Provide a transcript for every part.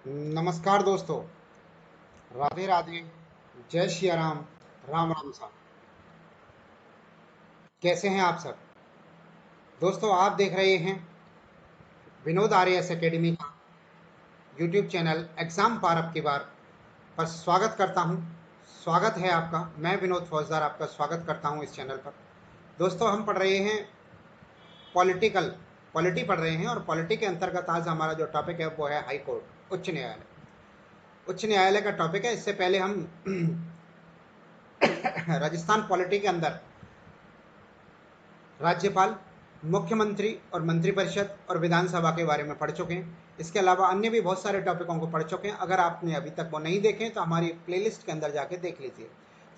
नमस्कार दोस्तों, राधे राधे, जय श्री राम, राम राम साहब। कैसे हैं आप सब? दोस्तों, आप देख रहे हैं विनोद आर्यस एकेडमी का यूट्यूब चैनल एग्जाम पार अब की बार पर स्वागत करता हूं। स्वागत है आपका। मैं विनोद फौजदार आपका स्वागत करता हूं इस चैनल पर। दोस्तों, हम पढ़ रहे हैं पॉलिटिकल पॉलिटी पढ़ रहे हैं और पॉलिटी के अंतर्गत आज हमारा जो टॉपिक है वो है हाई कोर्ट, उच्च न्यायालय। उच्च न्यायालय का टॉपिक है। इससे पहले हम राजस्थान पॉलिटी के अंदर राज्यपाल, मुख्यमंत्री और मंत्रिपरिषद और विधानसभा के बारे में पढ़ चुके हैं। इसके अलावा अन्य भी बहुत सारे टॉपिकों को पढ़ चुके हैं। अगर आपने अभी तक वो नहीं देखे तो हमारी प्लेलिस्ट के अंदर जाके देख लीजिए।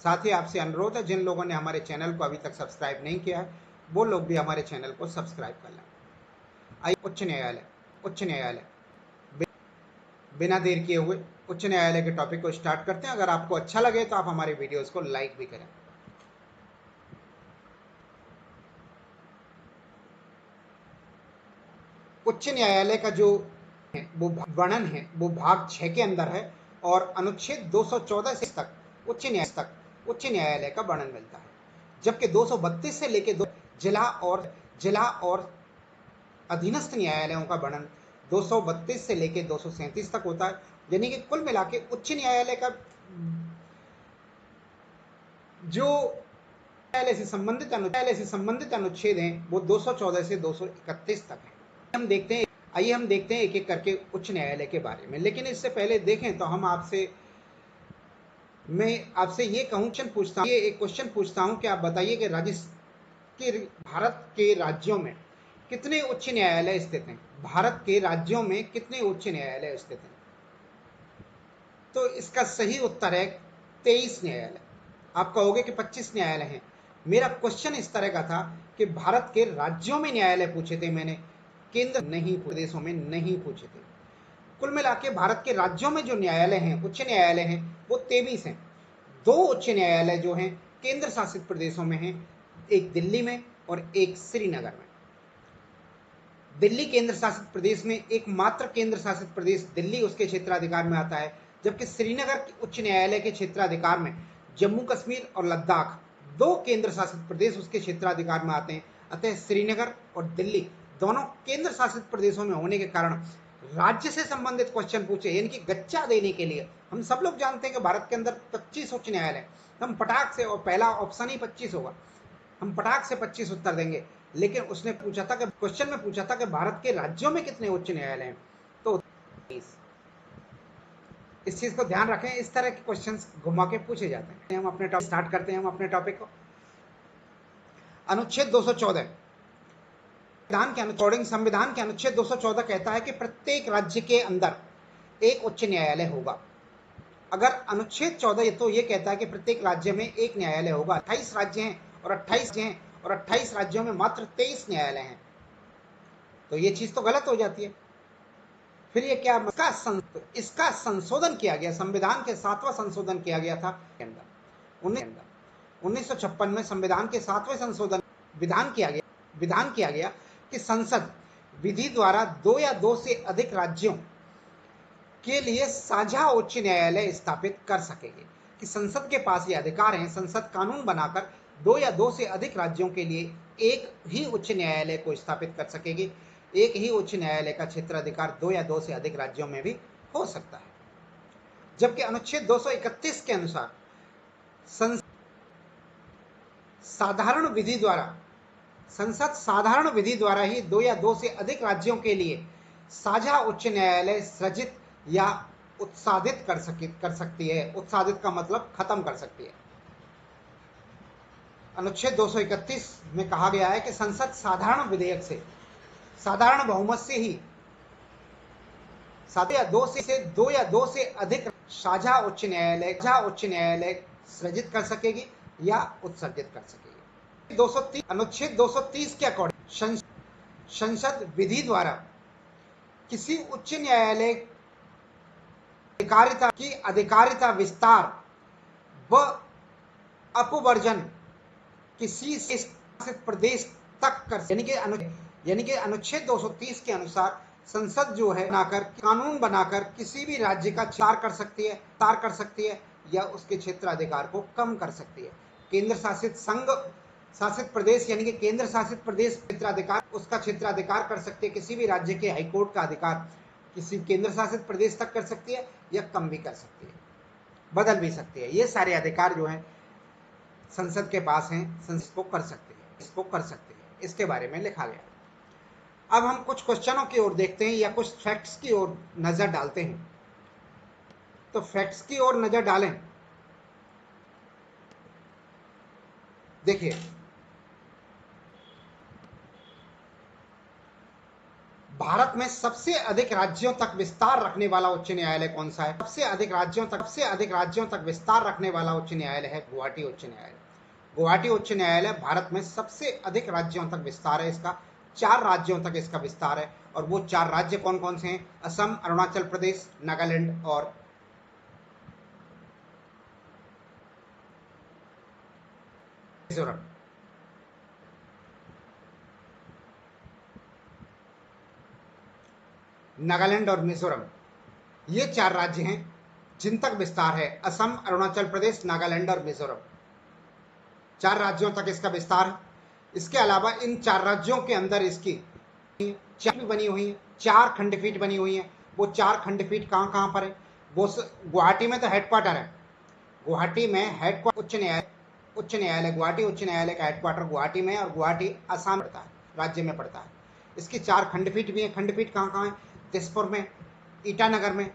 साथ ही आपसे अनुरोध है, जिन लोगों ने हमारे चैनल को अभी तक सब्सक्राइब नहीं किया है वो लोग भी हमारे चैनल को सब्सक्राइब कर लें। आइए, उच्च न्यायालय बिना देर किए हुए उच्च न्यायालय के टॉपिक को स्टार्ट करते हैं। अगर आपको अच्छा लगे तो आप हमारे वीडियोस को लाइक भी करें। उच्च न्यायालय का जो है वो वर्णन है वो भाग 6 के अंदर है और अनुच्छेद 214 से उच्च न्यायालय का वर्णन मिलता है। जबकि 232 से लेकर जिला और अधीनस्थ न्यायालयों का वर्णन 232 से लेकर 237 तक होता है। यानी कि कुल मिला के उच्च न्यायालय का जो न्यायालय से संबंधित अनुच्छेद हैं वो 214 से 231 तक है। आइए हम देखते हैं एक एक करके उच्च न्यायालय के बारे में। लेकिन इससे पहले देखें तो मैं आपसे ये एक क्वेश्चन पूछता हूं कि आप बताइए कि भारत के राज्यों में कितने उच्च न्यायालय स्थित हैं? भारत के राज्यों में कितने उच्च न्यायालय स्थित हैं? तो इसका सही उत्तर है 23 न्यायालय। आप कहोगे कि 25 न्यायालय हैं। मेरा क्वेश्चन इस तरह का था कि भारत के राज्यों में न्यायालय पूछे थे मैंने, केंद्र नहीं, प्रदेशों में नहीं पूछे थे। कुल मिला के भारत के राज्यों में जो न्यायालय हैं, उच्च न्यायालय हैं, वो 23 हैं। 2 उच्च न्यायालय जो हैं केंद्र शासित प्रदेशों में हैं, एक दिल्ली में और एक श्रीनगर में। दिल्ली केंद्र शासित प्रदेश में एकमात्र केंद्र शासित प्रदेश दिल्ली उसके क्षेत्राधिकार में आता है, जबकि श्रीनगर उच्च न्यायालय के क्षेत्राधिकार में जम्मू कश्मीर और लद्दाख 2 केंद्र शासित प्रदेश उसके क्षेत्राधिकार में आते हैं। अतः श्रीनगर और दिल्ली दोनों केंद्र शासित प्रदेशों में होने के कारण राज्य से संबंधित क्वेश्चन पूछे, यानी कि गच्चा देने के लिए। हम सब लोग जानते हैं कि भारत के अंदर 25 उच्च न्यायालय, हम पटाख से, और पहला ऑप्शन ही 25 होगा, हम पटाख से 25 उत्तर देंगे। लेकिन उसने पूछा था कि क्वेश्चन में पूछा था कि भारत के राज्यों में कितने उच्च न्यायालय हैं, तो इस चीज को ध्यान रखें। इस तरह के क्वेश्चंस घुमा के पूछे जाते हैं। हम अपने टॉपिक स्टार्ट करते हैं। हम अपने टॉपिक को अनुच्छेद 214 संविधान के अनुच्छेद 214 कहता है कि प्रत्येक राज्य के अंदर एक उच्च न्यायालय होगा। अगर अनुच्छेद 14 तो ये कहता है कि प्रत्येक राज्य में एक न्यायालय होगा। 28 राज्य हैं और 28 राज्यों में मात्र 23 न्यायालय हैं, तो ये चीज तो गलत हो जाती है। फिर ये क्या, इसका संशोधन किया गया, संविधान के 7वां संशोधन किया गया था के अंदर 1956 में संविधान के 7वें संशोधन विधान किया गया कि संसद विधि द्वारा 2 या 2 से अधिक राज्यों के लिए साझा उच्च न्यायालय स्थापित कर सकेगी। कि संसद के पास ये अधिकार है, संसद कानून बनाकर 2 या 2 से अधिक राज्यों के लिए एक ही उच्च न्यायालय को स्थापित कर सकेगी। एक ही उच्च न्यायालय का क्षेत्राधिकार 2 या 2 से अधिक राज्यों में भी हो सकता है। जबकि अनुच्छेद 231 के अनुसार संसद साधारण विधि द्वारा ही 2 या 2 से अधिक राज्यों के लिए साझा उच्च न्यायालय सृजित या उत्साधित कर सकती है। उत्साधित का मतलब खत्म कर सकती है। अनुच्छेद 231 में कहा गया है कि संसद साधारण विधेयक से, साधारण बहुमत से ही 2 या 2 से अधिक साझा उच्च न्यायालय सृजित कर सकेगी या उत्सर्जित कर सकेगी। 230 अनुच्छेद 230 के अकॉर्डिंग संसद विधि द्वारा किसी उच्च न्यायालय की अधिकारिता विस्तार व अपवर्जन किसी शासित प्रदेश तक कर, यानी कि अनुच्छेद 230 के अनुसार संसद जो है बनाकर कानून बनाकर किसी भी राज्य का तार कर सकती है या उसके क्षेत्राधिकार को कम कर सकती है। केंद्र शासित संघ शासित प्रदेश यानी कि केंद्र शासित प्रदेश क्षेत्राधिकार उसका क्षेत्राधिकार कर सकती है, किसी भी राज्य के हाईकोर्ट का अधिकार किसी केंद्र शासित प्रदेश तक कर सकती है या कम भी कर सकती है, बदल भी सकती है। ये सारे अधिकार जो हैं संसद के पास हैं, संसद को कर सकती है, इसको कर सकती है, इसके बारे में लिखा गया। अब हम कुछ क्वेश्चनों की ओर देखते हैं या कुछ फैक्ट्स की ओर नजर डालते हैं। तो फैक्ट्स की ओर नजर डालें। देखिए, भारत में सबसे अधिक राज्यों तक विस्तार रखने वाला उच्च न्यायालय कौन सा है? सबसे अधिक राज्यों तक विस्तार रखने वाला उच्च न्यायालय है गुवाहाटी उच्च न्यायालय। गुवाहाटी उच्च न्यायालय भारत में सबसे अधिक राज्यों तक विस्तार है इसका। 4 राज्यों तक इसका विस्तार है, और वो 4 राज्य कौन कौन से हैं? असम, अरुणाचल प्रदेश, नागालैंड और मिजोरम। नागालैंड और मिजोरम, ये 4 राज्य हैं जिन तक विस्तार है। असम, अरुणाचल प्रदेश, नागालैंड और मिजोरम, 4 राज्यों तक इसका विस्तार है। इसके अलावा इन 4 राज्यों के अंदर इसकी चार बनी हुई है, 4 खंडपीठ बनी हुई है। वो 4 खंडपीठ कहाँ कहाँ पर है? वो गुवाहाटी में तो हेडक्वार्टर है। गुवाहाटी में हेडक्वार्टर उच्च न्यायालय गुवाहाटी उच्च न्यायालय का हेडक्वार्टर गुवाहाटी में, और गुवाहाटी असम पड़ता है, राज्य में पड़ता है। इसकी 4 खंडपीठ भी है। खंडपीठ कहाँ कहाँ है? दिसपुर में, ईटानगर में।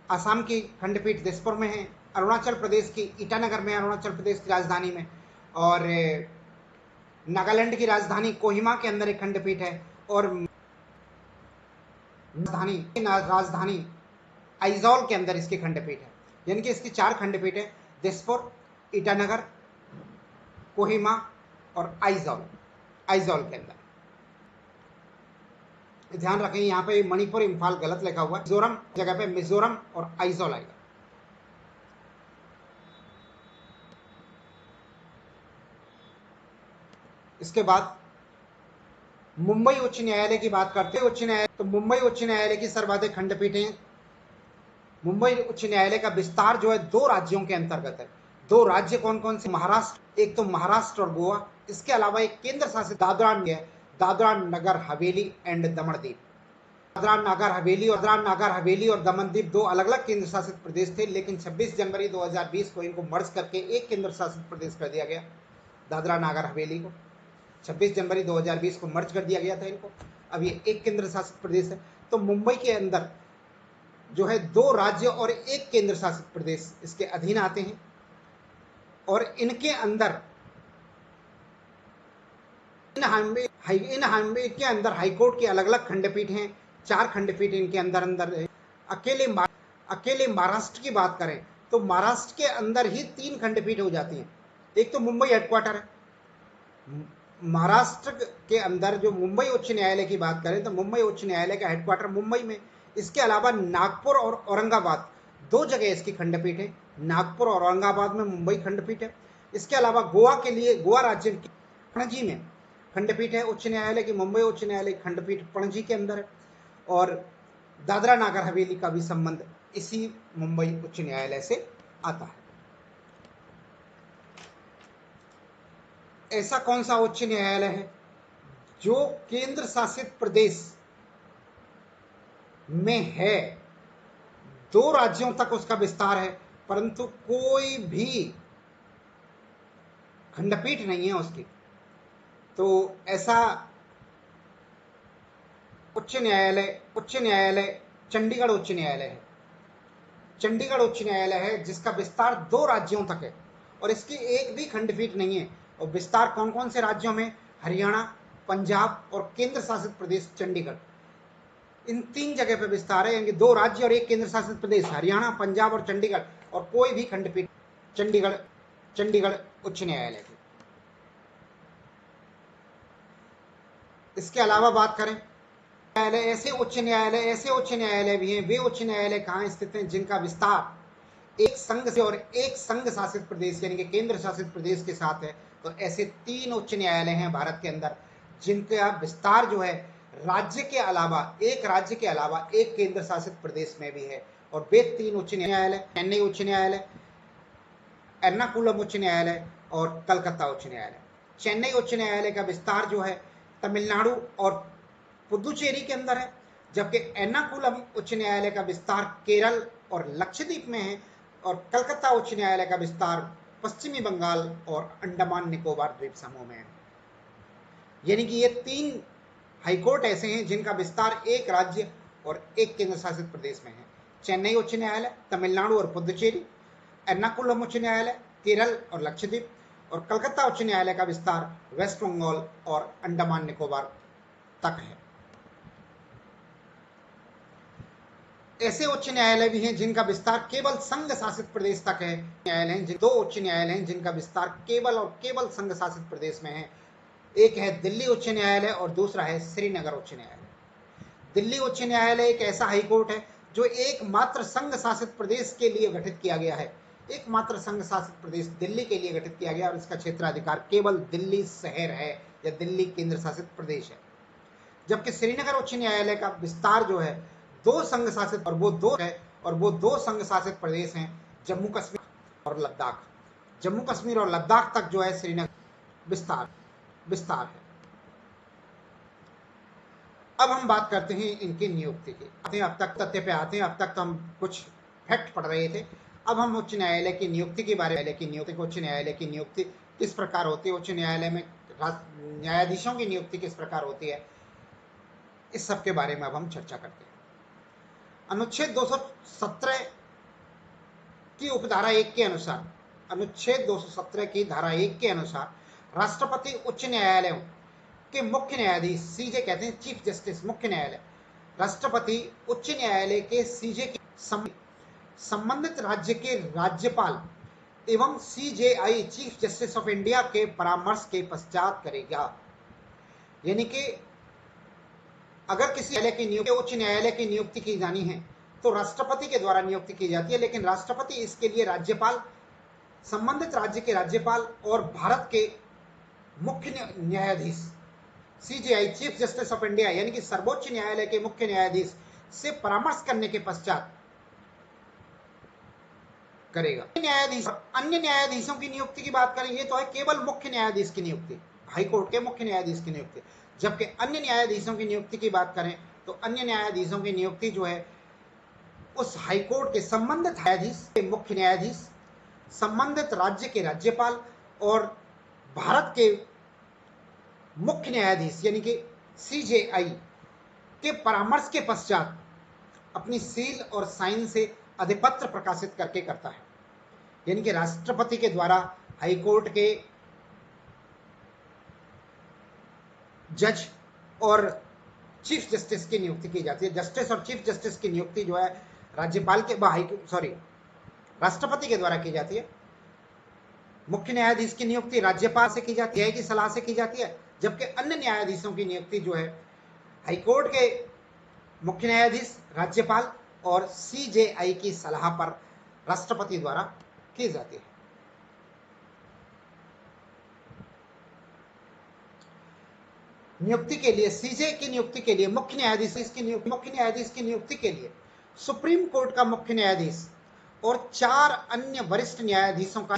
असम की खंडपीठ दिसपुर में है, अरुणाचल प्रदेश की ईटानगर में, अरुणाचल प्रदेश की राजधानी में, और नागालैंड की राजधानी कोहिमा के अंदर एक खंडपीठ है, और राजधानी आइजॉल के अंदर इसकी खंडपीठ है। यानी कि इसकी 4 खंडपीठ है, दिसपुर, ईटानगर, कोहिमा और आइजॉल के अंदर। ध्यान रखें, यहाँ पे मणिपुर इम्फाल गलत लिखा हुआ है, मिजोरम जगह पे मिजोरम और आइजॉल आएगा। इसके बाद मुंबई उच्च न्यायालय की बात करते हैं। उच्च न्यायालय, तो मुंबई उच्च न्यायालय की सर्वाधिक खंडपीठें। मुंबई उच्च न्यायालय का विस्तार जो है 2 राज्यों के अंतर्गत है। 2 राज्य कौन कौन से? महाराष्ट्र, एक तो महाराष्ट्र और गोवा। इसके अलावा एक केंद्र शासित दादरा नगर हवेली एंड दमन दीव। दादरा नगर हवेली और दमन दीव 2 अलग अलग केंद्र शासित प्रदेश थे, लेकिन 26 जनवरी 2020 को इनको मर्ज करके एक केंद्र शासित प्रदेश कर दिया गया। दादरा नगर हवेली को 26 जनवरी 2020 को मर्ज कर दिया गया था इनको। अब ये एक केंद्र शासित प्रदेश है। तो मुंबई के अंदर जो है 2 राज्य और एक केंद्र शासित प्रदेश इसके अधीन आते हैं, और इनके अंदर इन हाईवे के अंदर हाईकोर्ट की अलग अलग खंडपीठ हैं। 4 खंडपीठ इनके अंदर है। अकेले महाराष्ट्र की बात करें तो महाराष्ट्र के अंदर ही 3 खंडपीठ हो जाती हैं। एक तो मुंबई हेडक्वार्टर है। महाराष्ट्र के अंदर जो मुंबई उच्च न्यायालय की बात करें तो मुंबई उच्च न्यायालय का हेडक्वार्टर मुंबई में। इसके अलावा नागपुर और औरंगाबाद 2 जगह इसकी खंडपीठ है। नागपुर और औरंगाबाद में मुंबई खंडपीठ है। इसके अलावा गोवा के लिए गोवा राज्य की पणजी में खंडपीठ है उच्च न्यायालय की। मुंबई उच्च न्यायालय खंडपीठ पणजी के अंदर है, और दादरा नागर हवेली का भी संबंध इसी मुंबई उच्च न्यायालय से आता है। ऐसा कौन सा उच्च न्यायालय है जो केंद्र शासित प्रदेश में है, 2 राज्यों तक उसका विस्तार है, परंतु कोई भी खंडपीठ नहीं है उसकी? तो ऐसा उच्च न्यायालय चंडीगढ़ उच्च न्यायालय है। चंडीगढ़ उच्च न्यायालय है जिसका विस्तार 2 राज्यों तक है, और इसकी एक भी खंडपीठ नहीं है। और विस्तार कौन कौन से राज्यों में? हरियाणा, पंजाब और केंद्र शासित प्रदेश चंडीगढ़। इन 3 जगह पर विस्तार है, यानी 2 राज्य और एक केंद्र शासित प्रदेश, हरियाणा, पंजाब और चंडीगढ़, और कोई भी खंडपीठ चंडीगढ़ उच्च न्यायालय की। इसके अलावा बात करें, ऐसे उच्च न्यायालय भी हैं। वे उच्च न्यायालय कहाँ स्थित हैं जिनका विस्तार एक संघ से और एक संघ शासित प्रदेश यानी कि केंद्र शासित प्रदेश के साथ है? तो ऐसे 3 उच्च न्यायालय हैं भारत के अंदर जिनका विस्तार जो है राज्य के अलावा, एक राज्य के अलावा एक केंद्र शासित प्रदेश में भी है। और वे 3 उच्च न्यायालय, चेन्नई उच्च न्यायालय, एर्नाकुलम उच्च न्यायालय और कलकत्ता उच्च न्यायालय। चेन्नई उच्च न्यायालय का विस्तार जो है तमिलनाडु और पुदुचेरी के अंदर है, जबकि एर्नाकुलम उच्च न्यायालय का विस्तार केरल और लक्षद्वीप में है, और कलकत्ता उच्च न्यायालय का विस्तार पश्चिमी बंगाल और अंडमान निकोबार द्वीप समूह में है। यानी कि ये 3 हाईकोर्ट ऐसे हैं जिनका विस्तार एक राज्य और एक केंद्र शासित प्रदेश में है। चेन्नई उच्च न्यायालय तमिलनाडु और पुदुचेरी, एर्नाकुलम उच्च न्यायालय केरल और लक्षद्वीप, और कलकत्ता उच्च न्यायालय का विस्तार वेस्ट बंगाल और अंडमान निकोबार तक है। ऐसे उच्च न्यायालय भी हैं जिनका विस्तार केवल संघ शासित प्रदेश तक है। न्यायालय हैं, 2 उच्च न्यायालय हैं जिनका विस्तार केवल और केवल संघ शासित प्रदेश में है। एक है दिल्ली उच्च न्यायालय और दूसरा है श्रीनगर उच्च न्यायालय। दिल्ली उच्च न्यायालय एक ऐसा हाईकोर्ट है जो एकमात्र संघ शासित प्रदेश के लिए गठित किया गया है। एकमात्र संघ शासित प्रदेश दिल्ली के लिए गठित किया गया और इसका क्षेत्राधिकार केवल दिल्ली शहर है या दिल्ली केंद्र शासित प्रदेश है। जबकि श्रीनगर उच्च न्यायालय का विस्तार जो है 2 संघ शासित, और वो दो संघ शासित प्रदेश हैं, जम्मू कश्मीर और लद्दाख। जम्मू कश्मीर और लद्दाख तक जो है श्रीनगर विस्तार है। अब हम बात करते हैं इनकी नियुक्ति की। अब तक तथ्य पे आते हैं। अब तक तो हम कुछ फैक्ट पढ़ रहे थे, अब हम उच्च न्यायालय की नियुक्ति के बारे में, उच्च न्यायालय की नियुक्ति किस प्रकार होती है, उच्च न्यायालय में न्यायाधीशों की नियुक्ति किस प्रकार होती है, इस सब के बारे में अब हम चर्चा करते हैं। अनुच्छेद 217 की उपधारा 1 के अनुसार, अनुच्छेद 217 की धारा 1 के अनुसार राष्ट्रपति उच्च न्यायालयों के मुख्य न्यायाधीश, सीजे कहते हैं चीफ जस्टिस, मुख्य न्यायालय, राष्ट्रपति उच्च न्यायालय के सीजे की संबंधित राज्य के राज्यपाल एवं CJI chief justice of India के परामर्श के पश्चात करेगा। यानी कि अगर किसी उच्च न्यायालय की नियुक्ति की जानी है तो राष्ट्रपति के द्वारा नियुक्ति की जाती है, लेकिन राष्ट्रपति इसके लिए राज्यपाल, संबंधित राज्य के राज्यपाल और भारत के मुख्य न्यायाधीश, CJI chief justice of India यानी कि सर्वोच्च न्यायालय के मुख्य न्यायाधीश से परामर्श करने के पश्चात करेगा। अन्य न्यायाधीशों की नियुक्ति की बात करें, ये तो है केवल मुख्य न्यायाधीश की नियुक्ति, हाईकोर्ट के मुख्य न्यायाधीश की नियुक्ति। जबकि अन्य न्यायाधीशों की नियुक्ति की बात करें तो अन्य न्यायाधीशों की नियुक्ति जो है उस हाईकोर्ट के संबंधित न्यायाधीश के मुख्य न्यायाधीश, संबंधित राज्य के राज्यपाल और भारत के मुख्य न्यायाधीश यानी कि सीजेआई के परामर्श के पश्चात अपनी सील और साइन से अधिपत्र प्रकाशित करके करता है। यानी कि राष्ट्रपति के द्वारा हाईकोर्ट के जज और चीफ जस्टिस की नियुक्ति की जाती है। जस्टिस और चीफ जस्टिस की नियुक्ति जो है राज्यपाल के राष्ट्रपति के द्वारा की जाती है। मुख्य न्यायाधीश की नियुक्ति राज्यपाल से की जाती है, की सलाह से की जाती है। जबकि अन्य न्यायाधीशों की नियुक्ति जो है हाईकोर्ट के मुख्य न्यायाधीश, राज्यपाल और सीजेआई की सलाह पर राष्ट्रपति द्वारा की जाती है। नियुक्ति के लिए, सीजे की नियुक्ति के लिए, मुख्य न्यायाधीश की नियुक्ति के लिए सुप्रीम कोर्ट का मुख्य न्यायाधीश और 4 अन्य वरिष्ठ न्यायाधीशों का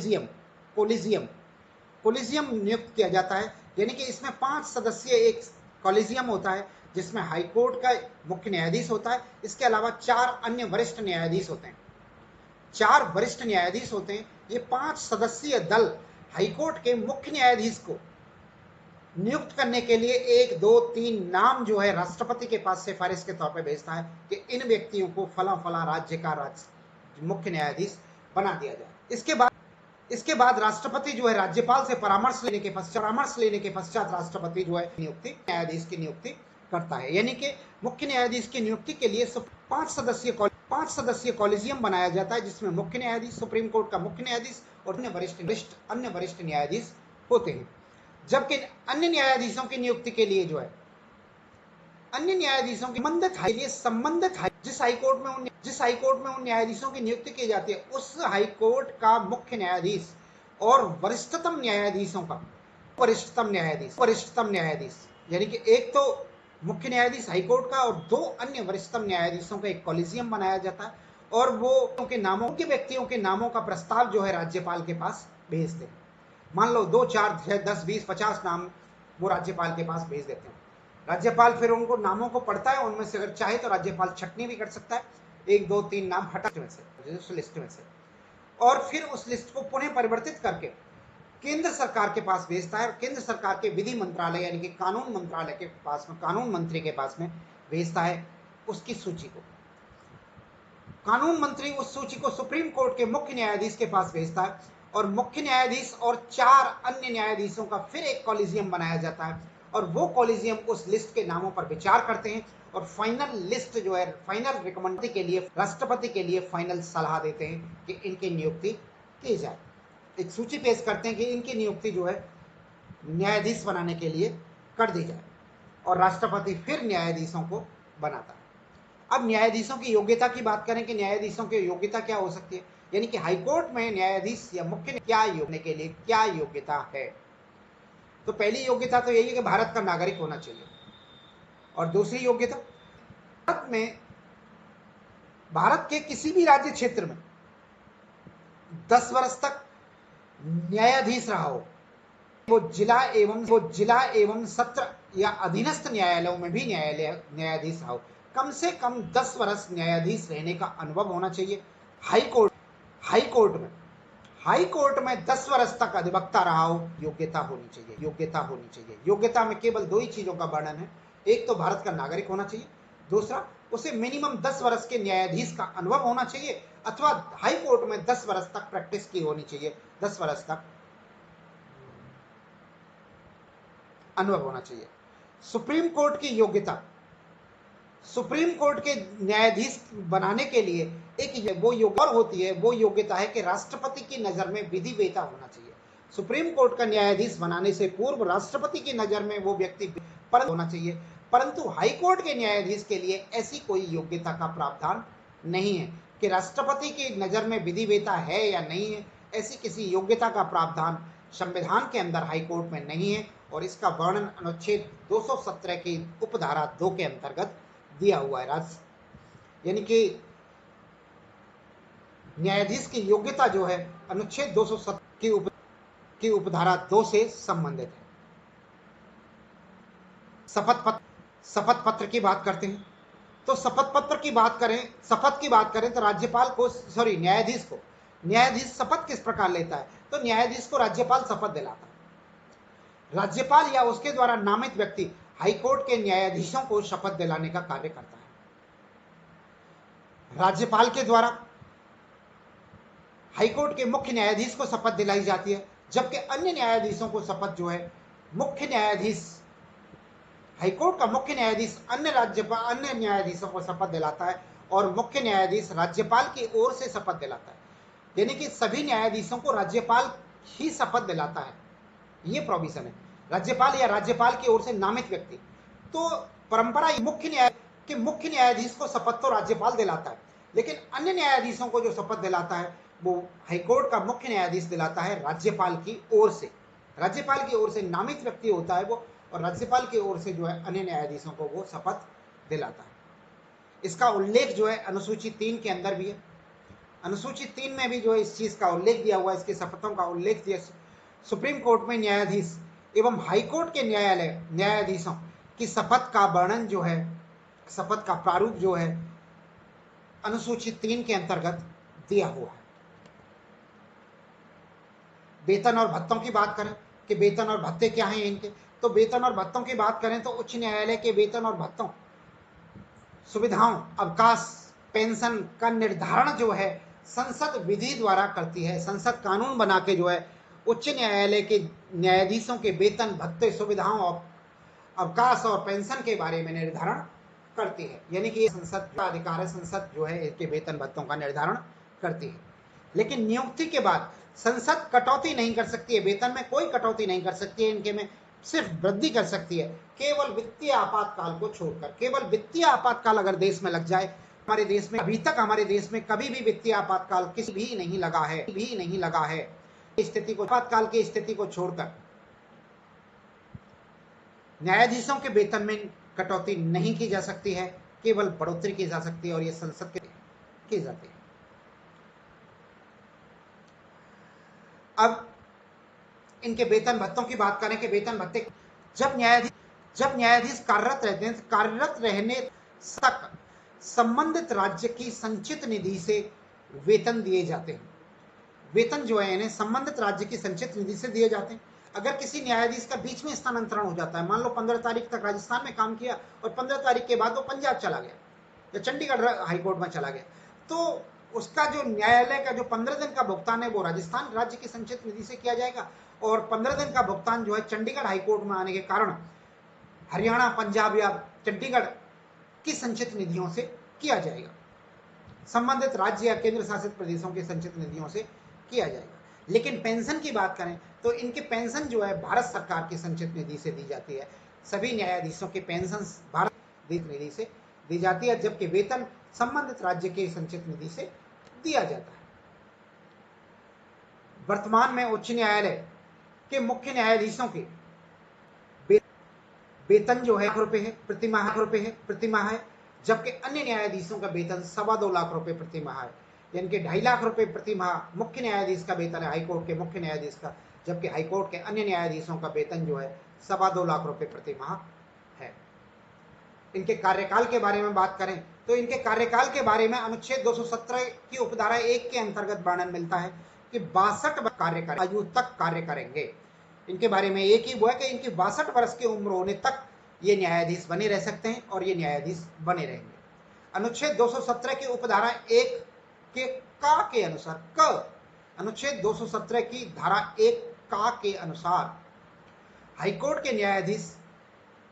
कोलिजियम नियुक्त किया जाता है। यानी कि इसमें 5 सदस्यीय एक कोलिजियम होता है जिसमें हाईकोर्ट का मुख्य न्यायाधीश होता है, इसके अलावा 4 अन्य वरिष्ठ न्यायाधीश होते हैं। 4 वरिष्ठ न्यायाधीश होते हैं। ये 5 सदस्यीय दल हाईकोर्ट के मुख्य न्यायाधीश को नियुक्त करने के लिए 1, 2, 3 नाम जो है राष्ट्रपति के पास सिफारिश के तौर पर भेजता है कि इन व्यक्तियों को फला फला राज्य का मुख्य न्यायाधीश बना दिया जाए। इसके बाद राष्ट्रपति जो है राज्यपाल से परामर्श लेने के पश्चात राष्ट्रपति जो है न्यायाधीश की नियुक्ति करता है। यानी कि मुख्य न्यायाधीश की नियुक्ति के लिए 5 सदस्यीय कॉलेजियम बनाया जाता है जिसमें मुख्य न्यायाधीश, सुप्रीम कोर्ट का मुख्य न्यायाधीश और अन्य वरिष्ठ न्यायाधीश होते हैं। जबकि अन्य न्यायाधीशों की नियुक्ति के लिए जो है अन्य न्यायाधीशों की संबंधित जिस हाईकोर्ट में उन न्यायाधीशों की नियुक्ति की जाती है उस हाईकोर्ट का मुख्य न्यायाधीश और वरिष्ठतम न्यायाधीश यानी कि एक तो मुख्य न्यायाधीश हाईकोर्ट का और 2 अन्य वरिष्ठतम न्यायाधीशों का एक कॉलेजियम बनाया जाता है और वो के नामों के व्यक्तियों के नामों का प्रस्ताव जो है राज्यपाल के पास भेजते हैं। मान लो 2, 4, 6, 10, 20, 50 नाम वो राज्यपाल के पास भेज देते हैं। राज्यपाल फिर उनको नामों को पढ़ता है, उनमें से अगर चाहे तो राज्यपाल छटनी भी कर सकता है, 1, 2, 3 नाम हटा में से, उस लिस्ट में से, और फिर उस लिस्ट को पुनः परिवर्तित करके केंद्र सरकार के पास भेजता है और केंद्र सरकार के विधि मंत्रालय यानी कि कानून मंत्रालय के पास में, कानून मंत्री के पास में भेजता है उसकी सूची को। कानून मंत्री उस सूची को सुप्रीम कोर्ट के मुख्य न्यायाधीश के पास भेजता है और मुख्य न्यायाधीश और 4 अन्य न्यायाधीशों का फिर एक कॉलेजियम बनाया जाता है और वो कॉलेजियम उस लिस्ट के नामों पर विचार करते हैं और फाइनल लिस्ट जो है, फाइनल रिकमेंड के लिए राष्ट्रपति के लिए फाइनल सलाह देते हैं कि इनकी नियुक्ति की जाए। एक सूची पेश करते हैं कि इनकी नियुक्ति जो है न्यायाधीश बनाने के लिए कर दी जाए और राष्ट्रपति फिर न्यायाधीशों को बनाता है। अब न्यायाधीशों की योग्यता की बात करें कि न्यायाधीशों की योग्यता क्या हो सकती है, यानी कि हाईकोर्ट में न्यायाधीश या मुख्य क्या होने के लिए क्या योग्यता है। तो पहली योग्यता तो यही है कि भारत का नागरिक होना चाहिए और दूसरी योग्यता भारत के किसी भी राज्य क्षेत्र में 10 वर्ष तक न्यायाधीश रहा हो, वो जिला एवं सत्र या अधीनस्थ न्यायालयों में भी न्यायाधीश रहा हो, कम से कम 10 वर्ष न्यायाधीश रहने का अनुभव होना चाहिए। हाईकोर्ट में 10 वर्ष तक अधिवक्ता रहा हो, योग्यता होनी चाहिए। योग्यता में केवल 2 ही चीजों का वर्णन है, एक तो भारत का नागरिक होना चाहिए, दूसरा उसे मिनिमम 10 वर्ष के न्यायाधीश का अनुभव होना चाहिए अथवा हाईकोर्ट में 10 वर्ष तक प्रैक्टिस की होनी चाहिए, 10 वर्ष तक अनुभव होना चाहिए। सुप्रीम कोर्ट की योग्यता, सुप्रीम कोर्ट के न्यायाधीश बनाने के लिए एक वो योग्यता और होती है, वो योग्यता है कि राष्ट्रपति की नजर में विधिवेता होना चाहिए। सुप्रीम कोर्ट का न्यायाधीश बनाने से पूर्व राष्ट्रपति की नजर में वो व्यक्ति होना चाहिए, परंतु हाईकोर्ट के न्यायाधीश के लिए ऐसी कोई योग्यता का प्रावधान नहीं है कि राष्ट्रपति की नजर में विधिवेता है या नहीं है। ऐसी किसी योग्यता का प्रावधान संविधान के अंदर हाईकोर्ट में नहीं है और इसका वर्णन अनुच्छेद 217 की उपधारा 2 के अंतर्गत दिया हुआ है। यानी कि न्यायाधीश की योग्यता जो है अनुच्छेद 217 की उपधारा 2 से संबंधित है। शपथ पत्र की बात करते हैं तो शपथ की बात करें तो राज्यपाल को न्यायाधीश शपथ किस प्रकार लेता है, तो न्यायाधीश को राज्यपाल शपथ दिलाता है। राज्यपाल या उसके द्वारा नामित व्यक्ति हाईकोर्ट के न्यायाधीशों को शपथ दिलाने का कार्य करता है। राज्यपाल के द्वारा हाईकोर्ट के मुख्य न्यायाधीश को शपथ दिलाई जाती है, जबकि अन्य न्यायाधीशों को शपथ जो है मुख्य न्यायाधीश, हाईकोर्ट का मुख्य न्यायाधीश अन्य न्यायाधीशों को शपथ दिलाता है और मुख्य न्यायाधीश राज्यपाल की ओर से शपथ दिलाता है। यानी कि सभी न्यायाधीशों को राज्यपाल ही शपथ दिलाता है, ये प्रोविजन है। राज्यपाल या राज्यपाल की ओर से नामित व्यक्ति, तो परंपरा मुख्य न्यायाधीश को शपथ तो राज्यपाल दिलाता है, लेकिन अन्य न्यायाधीशों को जो शपथ दिलाता है वो हाईकोर्ट का मुख्य न्यायाधीश दिलाता है राज्यपाल की ओर से। राज्यपाल की ओर से नामित व्यक्ति होता है वो, और राज्यपाल की ओर से जो है अन्य न्यायाधीशों को वो शपथ दिलाता है। इसका उल्लेख जो है अनुसूची 3 के अंदर भी है। अनुसूची 3 में भी जो है इस चीज का उल्लेख दिया हुआ है, इसकी शपथों का उल्लेख दिया। सुप्रीम कोर्ट में न्यायाधीश एवं हाईकोर्ट के न्यायाधीशों की शपथ का वर्णन जो है, शपथ का प्रारूप जो है अनुसूची 3 के अंतर्गत दिया हुआ है। वेतन और भत्तों की बात करें कि वेतन और भत्ते क्या हैं इनके, तो वेतन और भत्तों की बात करें तो उच्च न्यायालय के वेतन और भत्तों, सुविधाओं, अवकाश, पेंशन का निर्धारण जो है संसद विधि द्वारा करती है। संसद कानून बना के जो है उच्च न्यायालय के न्यायाधीशों के वेतन, भत्ते, सुविधाओं, अवकाश और पेंशन के बारे में निर्धारण करती है। यानी कि ये संसद का अधिकार है, संसद जो है इसके वेतन भत्तों का निर्धारण करती है। लेकिन नियुक्ति के बाद संसद कटौती नहीं कर सकती है, वेतन में कोई कटौती नहीं कर सकती है, इनके में सिर्फ वृद्धि कर सकती है, केवल वित्तीय आपातकाल को छोड़कर। केवल वित्तीय आपातकाल अगर देश में लग जाए, हमारे देश में अभी तक हमारे देश में कभी भी वित्तीय आपातकाल किसी भी नहीं लगा है। स्थिति को, आपातकाल की स्थिति को छोड़कर न्यायाधीशों के वेतन में कटौती नहीं की जा सकती है, केवल बढ़ोतरी की जा सकती है और ये संसद के की जाती है। अब इनके वेतन भत्तों की बात करें कि वेतन भत्ते जब न्यायाधीश कार्यरत रहते हैं, कार्यरत रहने तक संबंधित राज्य की संचित निधि से वेतन दिए जाते हैं। वेतन जो है इन्हें संबंधित राज्य की संचित निधि से दिए जाते हैं। अगर किसी न्यायाधीश का बीच में स्थानांतरण हो जाता है, मान लो 15 तारीख तक राजस्थान में काम किया और 15 तारीख के बाद वो पंजाब चला गया या चंडीगढ़ हाईकोर्ट में चला गया, तो उसका जो न्यायालय का जो 15 दिन का भुगतान है वो राजस्थान राज्य की संचित निधि से किया जाएगा और 15 दिन का भुगतान जो है चंडीगढ़ हाईकोर्ट में आने के कारण हरियाणा, पंजाब या चंडीगढ़ की संचित निधियों से किया जाएगा, संबंधित राज्य या केंद्र शासित प्रदेशों की संचित निधियों से किया जाएगा। लेकिन पेंशन की बात करें तो इनकी पेंशन जो है भारत सरकार की संचित निधि से दी जाती है। सभी न्यायाधीशों की पेंशन भारत निधि से दी जाती है, जबकि वेतन संबंधित राज्य की संचित निधि से दिया जाता है। वर्तमान में उच्च न्यायालय के मुख्य न्यायाधीशों के वेतन जो है ₹1 है प्रतिमाह है, जबकि अन्य न्यायाधीशों का वेतन 2.25 लाख रुपए प्रति माह है, यानी कि 2.5 लाख रुपए प्रति माह मुख्य न्यायाधीश का वेतन है, हाईकोर्ट के मुख्य न्यायाधीश का, जबकि हाईकोर्ट के अन्य न्यायाधीशों का वेतन जो है 2.25 लाख रुपए प्रति माह है। इनके कार्यकाल के बारे में बात करें तो इनके कार्यकाल के बारे में अनुच्छेद 217 की उपधारा 1 के अंतर्गत वर्णन मिलता है कि 62 आयु तक कार्य करेंगे। इनके बारे में एक ही वो है कि इनकी 62 वर्ष की उम्र होने तक ये न्यायाधीश बने रह सकते हैं और ये न्यायाधीश बने रहेंगे। अनुच्छेद 217 की उपधारा 1 के का के अनुसार अनुच्छेद 217 की धारा 1 का के अनुसार हाईकोर्ट के न्यायाधीश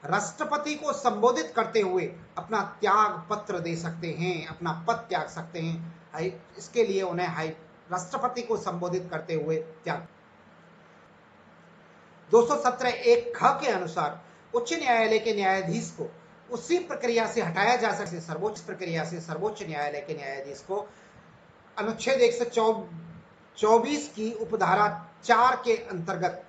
राष्ट्रपति को संबोधित करते हुए अपना त्याग पत्र दे सकते हैं, अपना पद त्याग सकते हैं। इसके लिए उन्हें राष्ट्रपति को संबोधित करते हुए त्याग 217 एक ख के अनुसार उच्च न्यायालय के न्यायाधीश को उसी प्रक्रिया से हटाया जा सकता है, सर्वोच्च प्रक्रिया से सर्वोच्च न्यायालय के न्यायाधीश को अनुच्छेद 124 की उपधारा 4 के अंतर्गत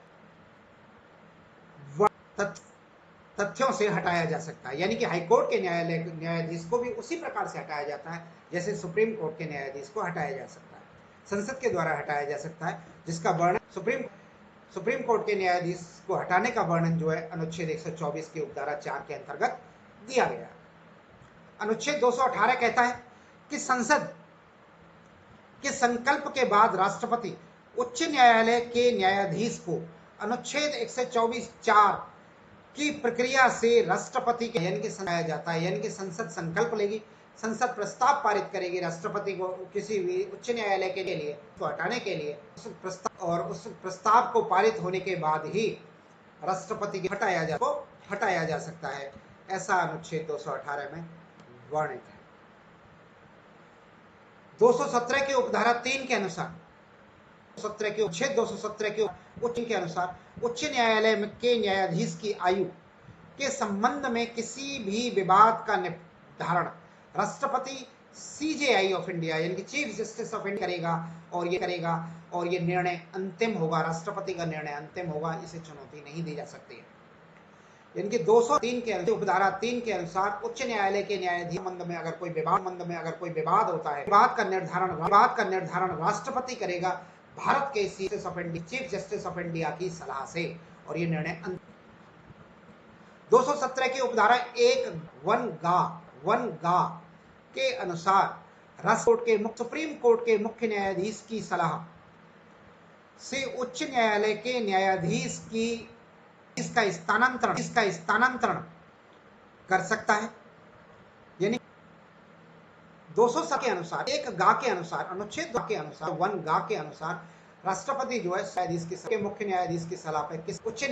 तथ्यों से हटाया जा सकता है, यानी कि हाईकोर्ट के न्यायाधीश को भी उसी प्रकार से हटाया जाता है जैसे सुप्रीम कोर्ट के न्यायाधीश को हटाया जा सकता है, संसद के द्वारा हटाया जा सकता है, जिसका वर्णन सुप्रीम कोर्ट के न्यायाधीश को हटाने का वर्णन जो है अनुच्छेद 124 की उपधारा 4 के अंतर्गत दिया गया। अनुच्छेद 218 कहता है कि संसद के संकल्प के बाद राष्ट्रपति उच्च न्यायालय के न्यायाधीश को अनुच्छेद 124(4) की प्रक्रिया से राष्ट्रपति के यानी कि सुनाया जाता है, यानी कि संसद संकल्प लेगी, संसद प्रस्ताव पारित करेगी राष्ट्रपति को किसी भी उच्च न्यायालय के लिए तो हटाने के लिए, उस प्रस्ताव को पारित होने के बाद ही राष्ट्रपति को हटाया जा सकता है, ऐसा अनुच्छेद 218 में वर्णित है। 217 के उपधारा 3 के अनुसार 217 के उच्च के अनुसार उच्च न्यायालय के न्यायाधीश की आयु के संबंध में किसी भी विवाद का निर्धारण राष्ट्रपति CJI ऑफ इंडिया यानी कि चीफ जस्टिस ऑफ इंडिया करेगा और ये निर्णय अंतिम होगा, राष्ट्रपति का निर्णय अंतिम होगा, इसे चुनौती नहीं दी जा सकती है। यानी कि 203 के उपधारा 3 के अनुसार उच्च न्यायालय के न्यायाधीश संबंध में अगर कोई विवाद होता है, विवाद का निर्धारण राष्ट्रपति करेगा भारत के चीफ जस्टिस ऑफ इंडिया की सलाह से, और ये निर्णय 217 की उपधारा 1(गा) के अनुसार सुप्रीम कोर्ट के मुख्य न्यायाधीश की सलाह से उच्च न्यायालय के न्यायाधीश की इसका स्थानांतरण कर सकता है। यानी 207 के अनुसार 1(गा) के अनुसार अनुच्छेद के अनुसार 1(गा) के अनुसार राष्ट्रपति जो है न्यायाधीश के मुख्य न्यायाधीश की सलाह पर किस उच्च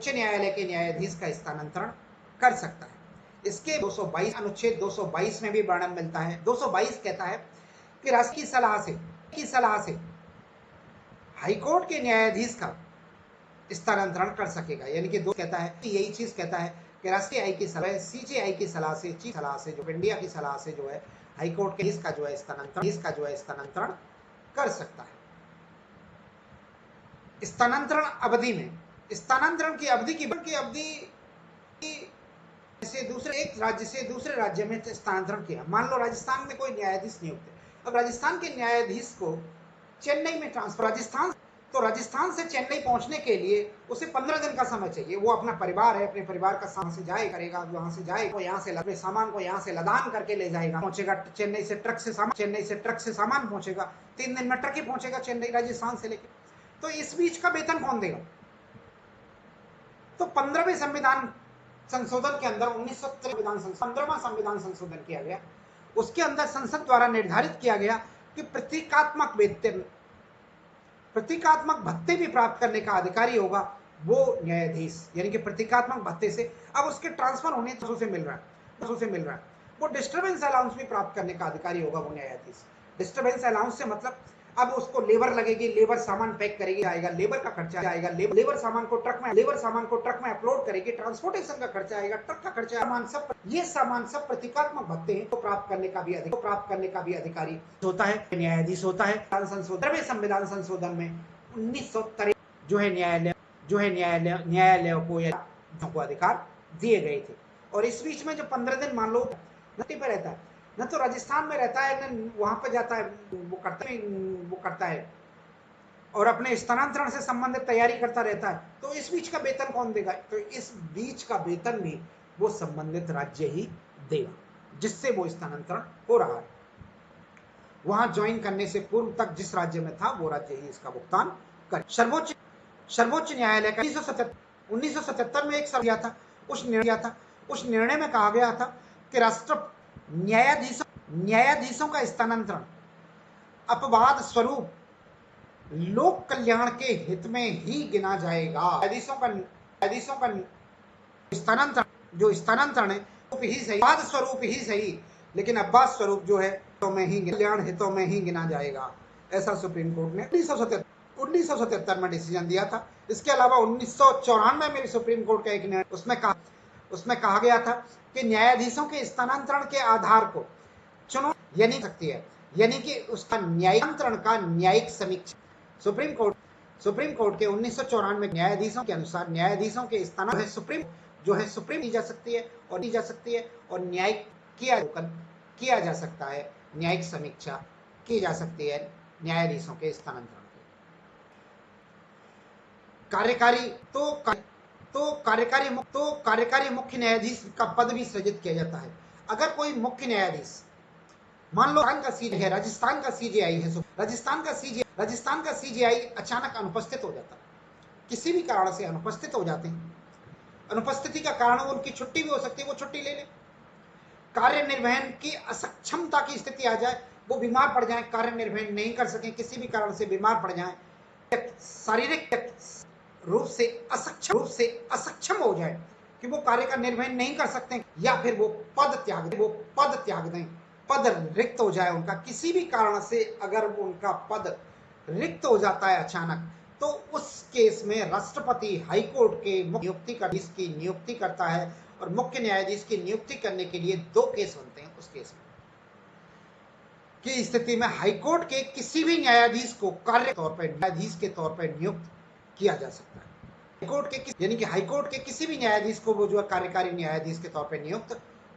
न्यायालय के न्यायाधीश का स्थानांतरण कर सकता है। इसके अनुच्छेद 222 में भी वर्णन मिलता है। 222 कहता है कि राष्ट्र की सलाह से हाईकोर्ट के न्यायाधीश का स्थानांतरण कर सकेगा, यानी कि यही चीज कहता है कि राष्ट्रीय आय की सलाह CJI की सलाह से जो इंडिया की सलाह से जो है हाईकोर्ट के इसका जो है स्थानांतरण कर सकता है। स्थानांतरण की अवधि एक राज्य से दूसरे राज्य में स्थानांतरण किया। मान लो राजस्थान में कोई न्यायाधीश नियुक्त है, अब राजस्थान के न्यायाधीश को चेन्नई में ट्रांसफर, राजस्थान से चेन्नई पहुंचने के लिए उसे 15 दिन का समय चाहिए। वो अपना परिवार है, अपने परिवार का सामान से जाए करेगा, वहां से जाएगा, यहाँ से अपने सामान को यहाँ से लदान करके ले जाएगा, पहुंचेगा चेन्नई से ट्रक से सामान पहुंचेगा, 3 दिन में ट्रक ही पहुंचेगा चेन्नई राजस्थान से लेकर। तो इस बीच का वेतन कौन देगा? तो 15वें संविधान संशोधन के अंदर 15वां संविधान संशोधन किया गया। उसके अंदर संसद द्वारा निर्धारित किया गया कि प्रतीकात्मक भत्ते भी प्राप्त करने का अधिकारी होगा वो न्यायाधीश, यानी कि प्रतीकात्मक भत्ते से अब उसके ट्रांसफर होने से मिल रहा है, वो डिस्टर्बेंस अलाउंस भी प्राप्त करने का अधिकारी होगा वो न्यायाधीश। डिस्टर्बेंस अलाउंस से मतलब अब उसको लेबर लगेगी, लेबर सामान पैक करेगी, आएगा लेबर का खर्चा आएगा, लेबर सामान को ट्रक में अपलोड करेगी, ट्रांसपोर्टेशन का खर्चा आएगा, ट्रक का खर्चा, ये सामान सब प्रतीकात्मक भत्ते को प्राप्त करने का भी अधिकारी होता है, न्यायाधीश होता है। संविधान संशोधन में 1963 जो है न्यायालय को अधिकार दिए गए थे। और इस बीच में जो 15 दिन मान लो नौकरी पे रहता है, न तो राजस्थान में रहता है, न वहां पर जाता है, वो करता है और अपने स्थानांतरण से संबंधित तैयारी करता रहता है, तो इस बीच का वेतन कौन देगा? तो इस बीच का वेतन भी वो संबंधित राज्य ही देगा जिससे वो स्थानांतरण हो रहा है। वहां ज्वाइन करने से पूर्व तक जिस राज्य में था वो राज्य ही इसका भुगतान करे। सर्वोच्च न्यायालय का 1977 में एक सर्वे था, उस निर्णय में कहा गया था कि न्यायाधीशों का स्थानांतरण अपवाद स्वरूप लोक कल्याण के हित में ही गिना जाएगा। न्यायाधीशों का स्थानांतरण है अपवाद स्वरूप ही सही, लेकिन अपवाद स्वरूप जो है कल्याण हितों में ही गिना जाएगा, ऐसा सुप्रीम कोर्ट ने 1977 में डिसीजन दिया था। इसके अलावा 1994 में सुप्रीम कोर्ट का एक निर्णय, उसमें कहा गया था कि न्यायाधीशों के स्थानांतरण के आधार को यानी कि उसका न्यायान्तरण का न्यायिक समीक्षा। सुप्रीम कोर्ट के 1994 न्यायाधीशों के अनुसार न्यायाधीशों के स्थानांतरण सुप्रीम की जा सकती है और न्यायिक किया जा सकता है, न्यायिक समीक्षा की जा सकती है न्यायाधीशों के स्थानांतरण की। कार्यकारी मुख्य न्यायाधीश का पद भी सृजित किया जाता है। अगर कोई मुख्य न्यायाधीश, मान लो राजस्थान का सीजेआई है, राजस्थान का सीजेआई अचानक अनुपस्थित हो जाता है, किसी भी कारण से अनुपस्थित हो जाते हैं, अनुपस्थिति का कारण उनकी छुट्टी भी हो सकती है, वो छुट्टी ले ले, कार्य निर्वहन की असक्षमता की स्थिति आ जाए, वो बीमार पड़ जाए, कार्य निर्वहन नहीं कर सके, किसी भी कारण से बीमार पड़ जाए, शारीरिक रूप से असक्षम हो जाए कि वो कार्य का निर्वहन नहीं कर सकते, या फिर वो पद त्याग दें, पद रिक्त हो जाए उनका, किसी भी कारण से अगर उनका पद रिक्त हो जाता है अचानक, तो उस केस में राष्ट्रपति हाईकोर्ट के न्यायाधीश की नियुक्ति करता है। और मुख्य न्यायाधीश की नियुक्ति करने के लिए 2 केस बनते हैं। उस केस में की स्थिति में हाईकोर्ट के किसी भी न्यायाधीश को कार्य तौर पर न्यायाधीश के तौर पर नियुक्त किया जा सकता है। यानी कि हाईकोर्ट के किसी भी न्यायाधीश को वो जो कार्यकारी न्यायाधीश के तौर पर नियुक्त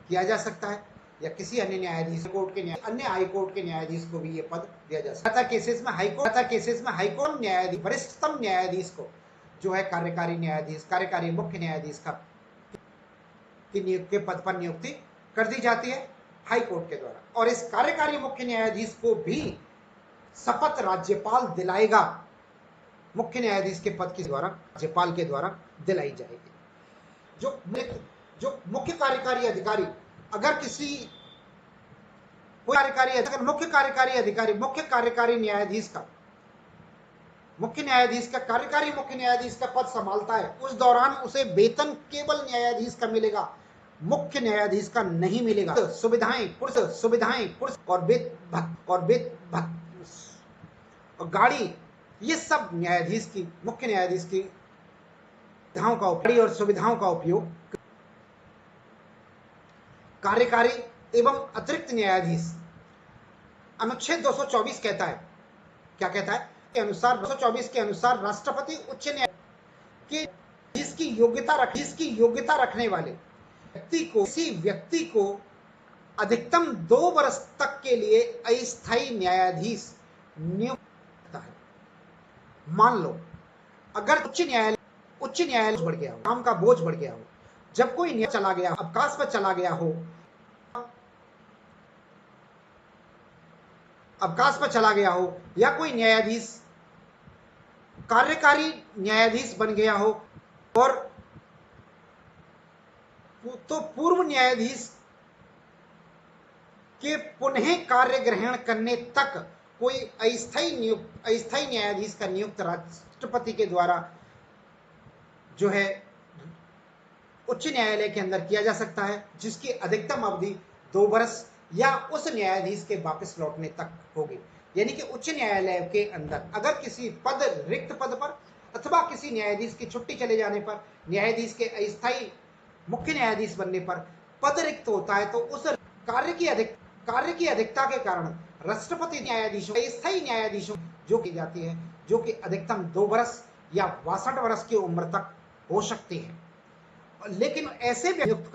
किया जा सकता है, या किसी अन्य न्यायाधीश अन्य हाईकोर्ट के न्यायाधीश को भी ये पद दिया जा सकता है। केसेस में हाईकोर्ट न्यायाधीश, वरिष्ठतम न्यायाधीश को जो है कार्यकारी मुख्य न्यायाधीश के पद पर नियुक्ति कर दी जाती है हाईकोर्ट के द्वारा, और इस कार्यकारी मुख्य न्यायाधीश को भी शपथ राज्यपाल दिलाएगा। मुख्य न्यायाधीश के पद के द्वारा राज्यपाल के द्वारा दिलाई जाएगी। जो मुख्य कार्यकारी अधिकारी, अगर मुख्य कार्यकारी मुख्य न्यायाधीश का पद संभालता है, उस दौरान उसे वेतन केवल न्यायाधीश का मिलेगा, मुख्य न्यायाधीश का नहीं मिलेगा। सुविधाएं और गाड़ी, ये सब मुख्य न्यायाधीश की सुविधाओं का उपयोग। कार्यकारी एवं अतिरिक्त न्यायाधीश, अनुच्छेद 224 कहता है, क्या कहता है? के अनुसार 224 के अनुसार राष्ट्रपति उच्च न्यायालय के जिसकी योग्यता रखने वाले किसी व्यक्ति को अधिकतम 2 वर्ष तक के लिए अस्थायी न्यायाधीश नियुक्त करता है। मान लो अगर उच्च न्यायालय बढ़ गया हो, काम का बोझ बढ़ गया हो, जब कोई न्याय चला गया, अवकाश पर चला गया हो, या कोई न्यायाधीश कार्यकारी न्यायाधीश बन गया हो, और तो पूर्व न्यायाधीश के पुनः कार्य ग्रहण करने तक कोई अस्थायी न्यायाधीश का नियुक्त राष्ट्रपति के द्वारा जो है उच्च न्यायालय के अंदर किया जा सकता है, जिसकी अधिकतम अवधि 2 वर्ष या उस न्यायाधीश के वापस लौटने तक होगी। यानी कि उच्च न्यायालय के अंदर अगर किसी रिक्त पद पर अथवा किसी न्यायाधीश की छुट्टी चले जाने पर, न्यायाधीश के अस्थायी मुख्य न्यायाधीश बनने पर पद रिक्त होता है, तो उस कार्य की अधिकता के कारण राष्ट्रपति न्यायाधीशों, अस्थायी न्यायाधीशों जो की जाती है, जो कि अधिकतम 2 वर्ष या 62 वर्ष की उम्र तक हो सकती है, लेकिन ऐसे नियुक्त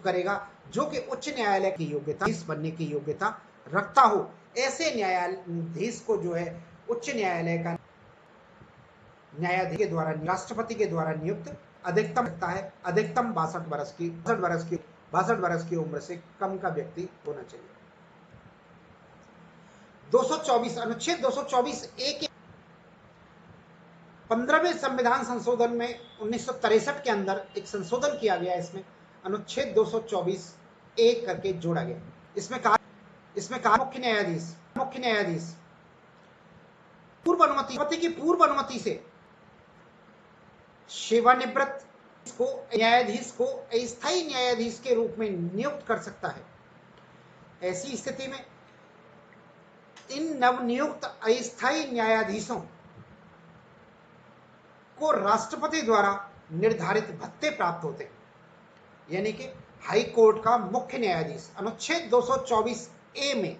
करेगा जो कि उच्च न्यायालय की योग्यता बनने की योग्यता रखता हो। ऐसे न्यायाधीश को जो है उच्च न्यायालय का न्यायाधीश के द्वारा, राष्ट्रपति के द्वारा नियुक्त अधिकतम लगता है, अधिकतम 62 वर्ष की उम्र से कम का व्यक्ति होना चाहिए। 224 अनुच्छेद 224 ए के 15वें संविधान संशोधन में 1963 के अंदर एक संशोधन किया गया। इसमें अनुच्छेद 224 ए करके जोड़ा गया। इसमें कहा मुख्य न्यायाधीश पूर्व अनुमति से सेवानिवृत्त न्यायाधीश को अस्थायी न्यायाधीश के रूप में नियुक्त कर सकता है। ऐसी स्थिति में इन नवनियुक्त अस्थायी न्यायाधीशों को राष्ट्रपति द्वारा निर्धारित भत्ते प्राप्त होते हैं। यानी कि हाई कोर्ट का मुख्य न्यायाधीश अनुच्छेद 224 ए में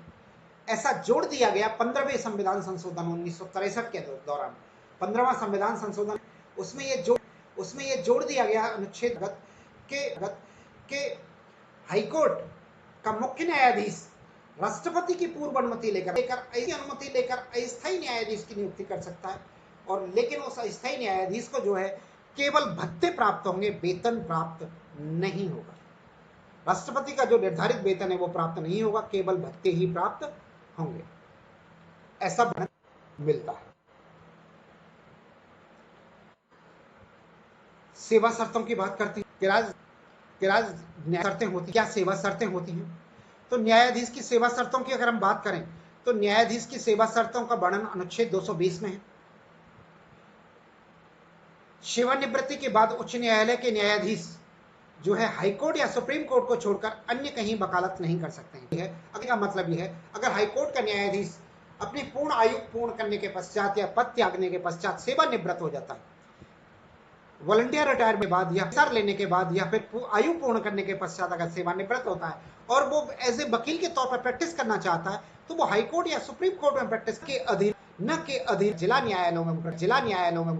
ऐसा जोड़ दिया गया 15वें संविधान संशोधन 1963 के दौरान। 15वां संविधान संशोधन उसमें ये जोड़ दिया गया अनुच्छेद के हाईकोर्ट का मुख्य न्यायाधीश राष्ट्रपति की पूर्व अनुमति लेकर अस्थायी न्यायाधीश की नियुक्ति कर सकता है, और लेकिन उस अस्थायी न्यायाधीश को जो है केवल भत्ते प्राप्त होंगे, वेतन प्राप्त नहीं होगा। राष्ट्रपति का जो निर्धारित वेतन है वो प्राप्त नहीं होगा, केवल भत्ते ही प्राप्त होंगे। ऐसा मिलता है। सेवा शर्तों की बात करते हैं। क्या सेवा शर्तें होती हैं? तो न्यायाधीश की सेवा शर्तों की अगर हम बात करें तो न्यायाधीश की सेवा शर्तों का वर्णन अनुच्छेद 220 में है। सेवानिवृत्ति के बाद उच्च न्यायालय के न्यायाधीश जो है हाईकोर्ट या सुप्रीम कोर्ट को छोड़कर अन्य कहीं वकालत नहीं कर सकते हैं। अगर का मतलब यह है, अगर हाईकोर्ट का न्यायाधीश अपनी पूर्ण आयु पूर्ण करने के पश्चात या पद त्यागने के पश्चात सेवानिवृत्त हो जाता है, वॉलंटियर रिटायरमेंट के बाद या सर लेने के बाद या फिर आयु पूर्ण करने के पश्चात अगर सेवानिवृत्त होता है और वो एज ए वकील के तौर पर प्रैक्टिस करना चाहता है, तो वो हाईकोर्ट या सुप्रीम कोर्ट में प्रैक्टिस के अधीन जिला न्यायालयों में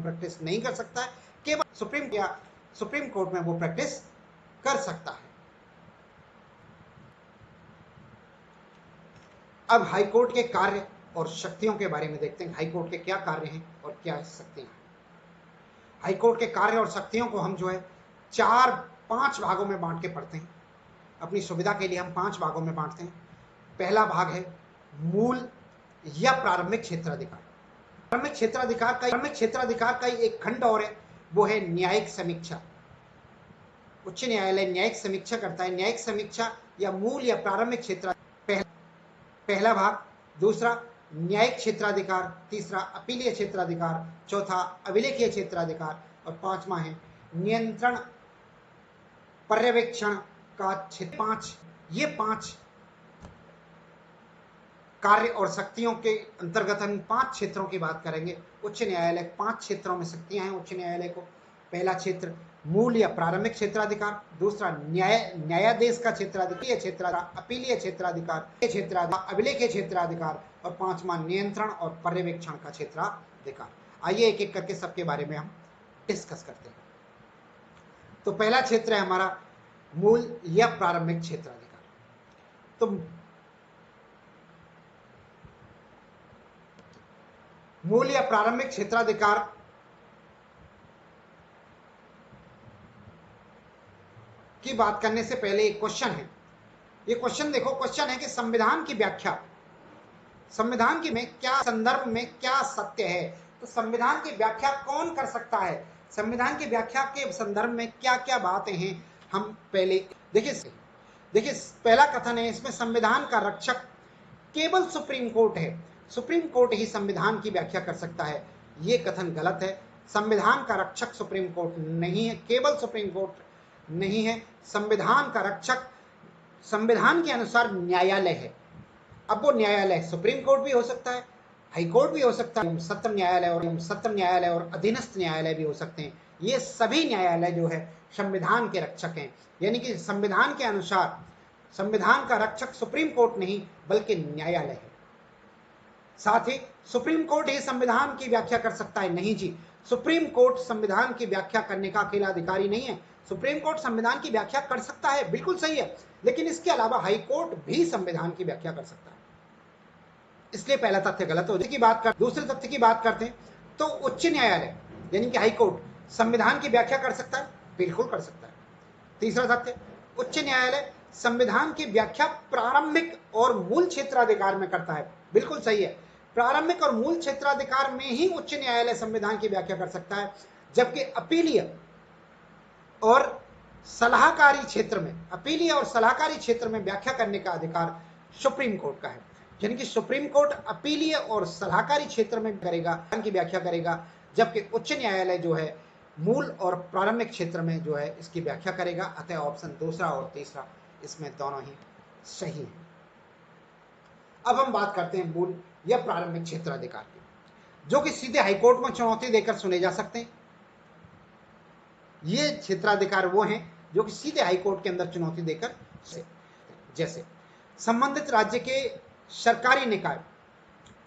प्रैक्टिस नहीं कर सकता है, केवल सुप्रीम कोर्ट में वो प्रैक्टिस कर सकता है। अब हाईकोर्ट के कार्य और शक्तियों के बारे में देखते हैं। हाईकोर्ट के क्या कार्य हैं और क्या शक्तियां हैं। हाईकोर्ट के कार्य और शक्तियों को हम जो है 4-5 भागों में बांट के पढ़ते हैं। अपनी सुविधा के लिए हम 5 भागों में बांटते हैं। पहला भाग है मूल या प्रारंभिक क्षेत्राधिकार। प्रारंभिक क्षेत्राधिकार का एक खंड और है, वो है न्यायिक समीक्षा। उच्च न्यायालय न्यायिक समीक्षा करता है। न्यायिक समीक्षा या मूल या प्रारंभिक क्षेत्र पहला भाग। दूसरा न्यायिक क्षेत्राधिकार, तीसरा अपीलीय क्षेत्राधिकार, चौथा अभिलेखीय क्षेत्राधिकार और पांचवा है नियंत्रण पर्यवेक्षण का क्षेत्र। ये 5 कार्य और शक्तियों के अंतर्गत हम 5 क्षेत्रों की बात करेंगे। उच्च न्यायालय 5 क्षेत्रों में शक्तियां हैं उच्च न्यायालय को। पहला क्षेत्र मूल या प्रारंभिक क्षेत्राधिकार, दूसरा न्यायाधीश का क्षेत्राधिकार, अपीलीय क्षेत्राधिकार, अभिलेखीय क्षेत्राधिकार और पांचवा नियंत्रण और पर्यवेक्षण का क्षेत्राधिकार। आइए एक एक करके सबके बारे में हम डिस्कस करते हैं। तो पहला क्षेत्र है हमारा मूल या प्रारंभिक क्षेत्राधिकार। तो मूल या प्रारंभिक क्षेत्राधिकार की बात करने से पहले एक क्वेश्चन है। ये क्वेश्चन देखो, क्वेश्चन है कि संविधान की व्याख्या, संविधान की में क्या संदर्भ में क्या सत्य है। तो संविधान की व्याख्या कौन कर सकता है, संविधान की व्याख्या के संदर्भ में क्या क्या बातें हैं, हम पहले देखिए। पहला कथन है इसमें, संविधान का रक्षक केवल सुप्रीम कोर्ट है, सुप्रीम कोर्ट ही संविधान की व्याख्या कर सकता है। ये कथन गलत है। संविधान का रक्षक सुप्रीम कोर्ट नहीं है, केवल सुप्रीम कोर्ट नहीं है। संविधान का रक्षक संविधान के अनुसार न्यायालय है। अब वो न्यायालय सुप्रीम कोर्ट भी हो सकता है, हाई कोर्ट भी हो सकता है, सत्र न्यायालय और अधीनस्थ न्यायालय भी हो सकते हैं। ये सभी न्यायालय जो है संविधान के रक्षक हैं। यानी कि संविधान के अनुसार संविधान का रक्षक सुप्रीम कोर्ट नहीं बल्कि न्यायालय है। साथ ही सुप्रीम कोर्ट ही संविधान की व्याख्या कर सकता है, नहीं जी, सुप्रीम कोर्ट संविधान की व्याख्या करने का अकेला अधिकारी नहीं है। सुप्रीम कोर्ट संविधान की व्याख्या कर सकता है, बिल्कुल सही है, लेकिन इसके अलावा हाई कोर्ट भी संविधान की व्याख्या कर सकता है। इसलिए पहला तथ्य गलत हो। दूसरे तथ्य की बात करते हैं तो उच्च न्यायालय यानी कि हाई कोर्ट संविधान की व्याख्या कर सकता है, बिल्कुल कर सकता है। तीसरा तथ्य, उच्च न्यायालय संविधान की व्याख्या प्रारंभिक और मूल क्षेत्राधिकार में करता है, बिल्कुल सही है। प्रारंभिक और मूल क्षेत्राधिकार में ही उच्च न्यायालय संविधान की व्याख्या कर सकता है, जबकि अपीलीय और सलाहकारी क्षेत्र में, अपीलीय और सलाहकारी क्षेत्र में व्याख्या करने का अधिकार सुप्रीम कोर्ट का है। यानी कि सुप्रीम कोर्ट अपीलीय और सलाहकारी क्षेत्र में करेगा की व्याख्या करेगा, जबकि उच्च न्यायालय जो है मूल और प्रारंभिक क्षेत्र में जो है इसकी व्याख्या करेगा। अतः ऑप्शन दूसरा और तीसरा इसमें दोनों ही सही है। अब हम बात करते हैं मूल या प्रारंभिक क्षेत्राधिकार की, जो कि सीधे हाईकोर्ट में चुनौती देकर सुने जा सकते हैं। ये क्षेत्राधिकार वो हैं जो कि सीधे हाईकोर्ट के अंदर चुनौती देकर, जैसे संबंधित राज्य के सरकारी निकाय,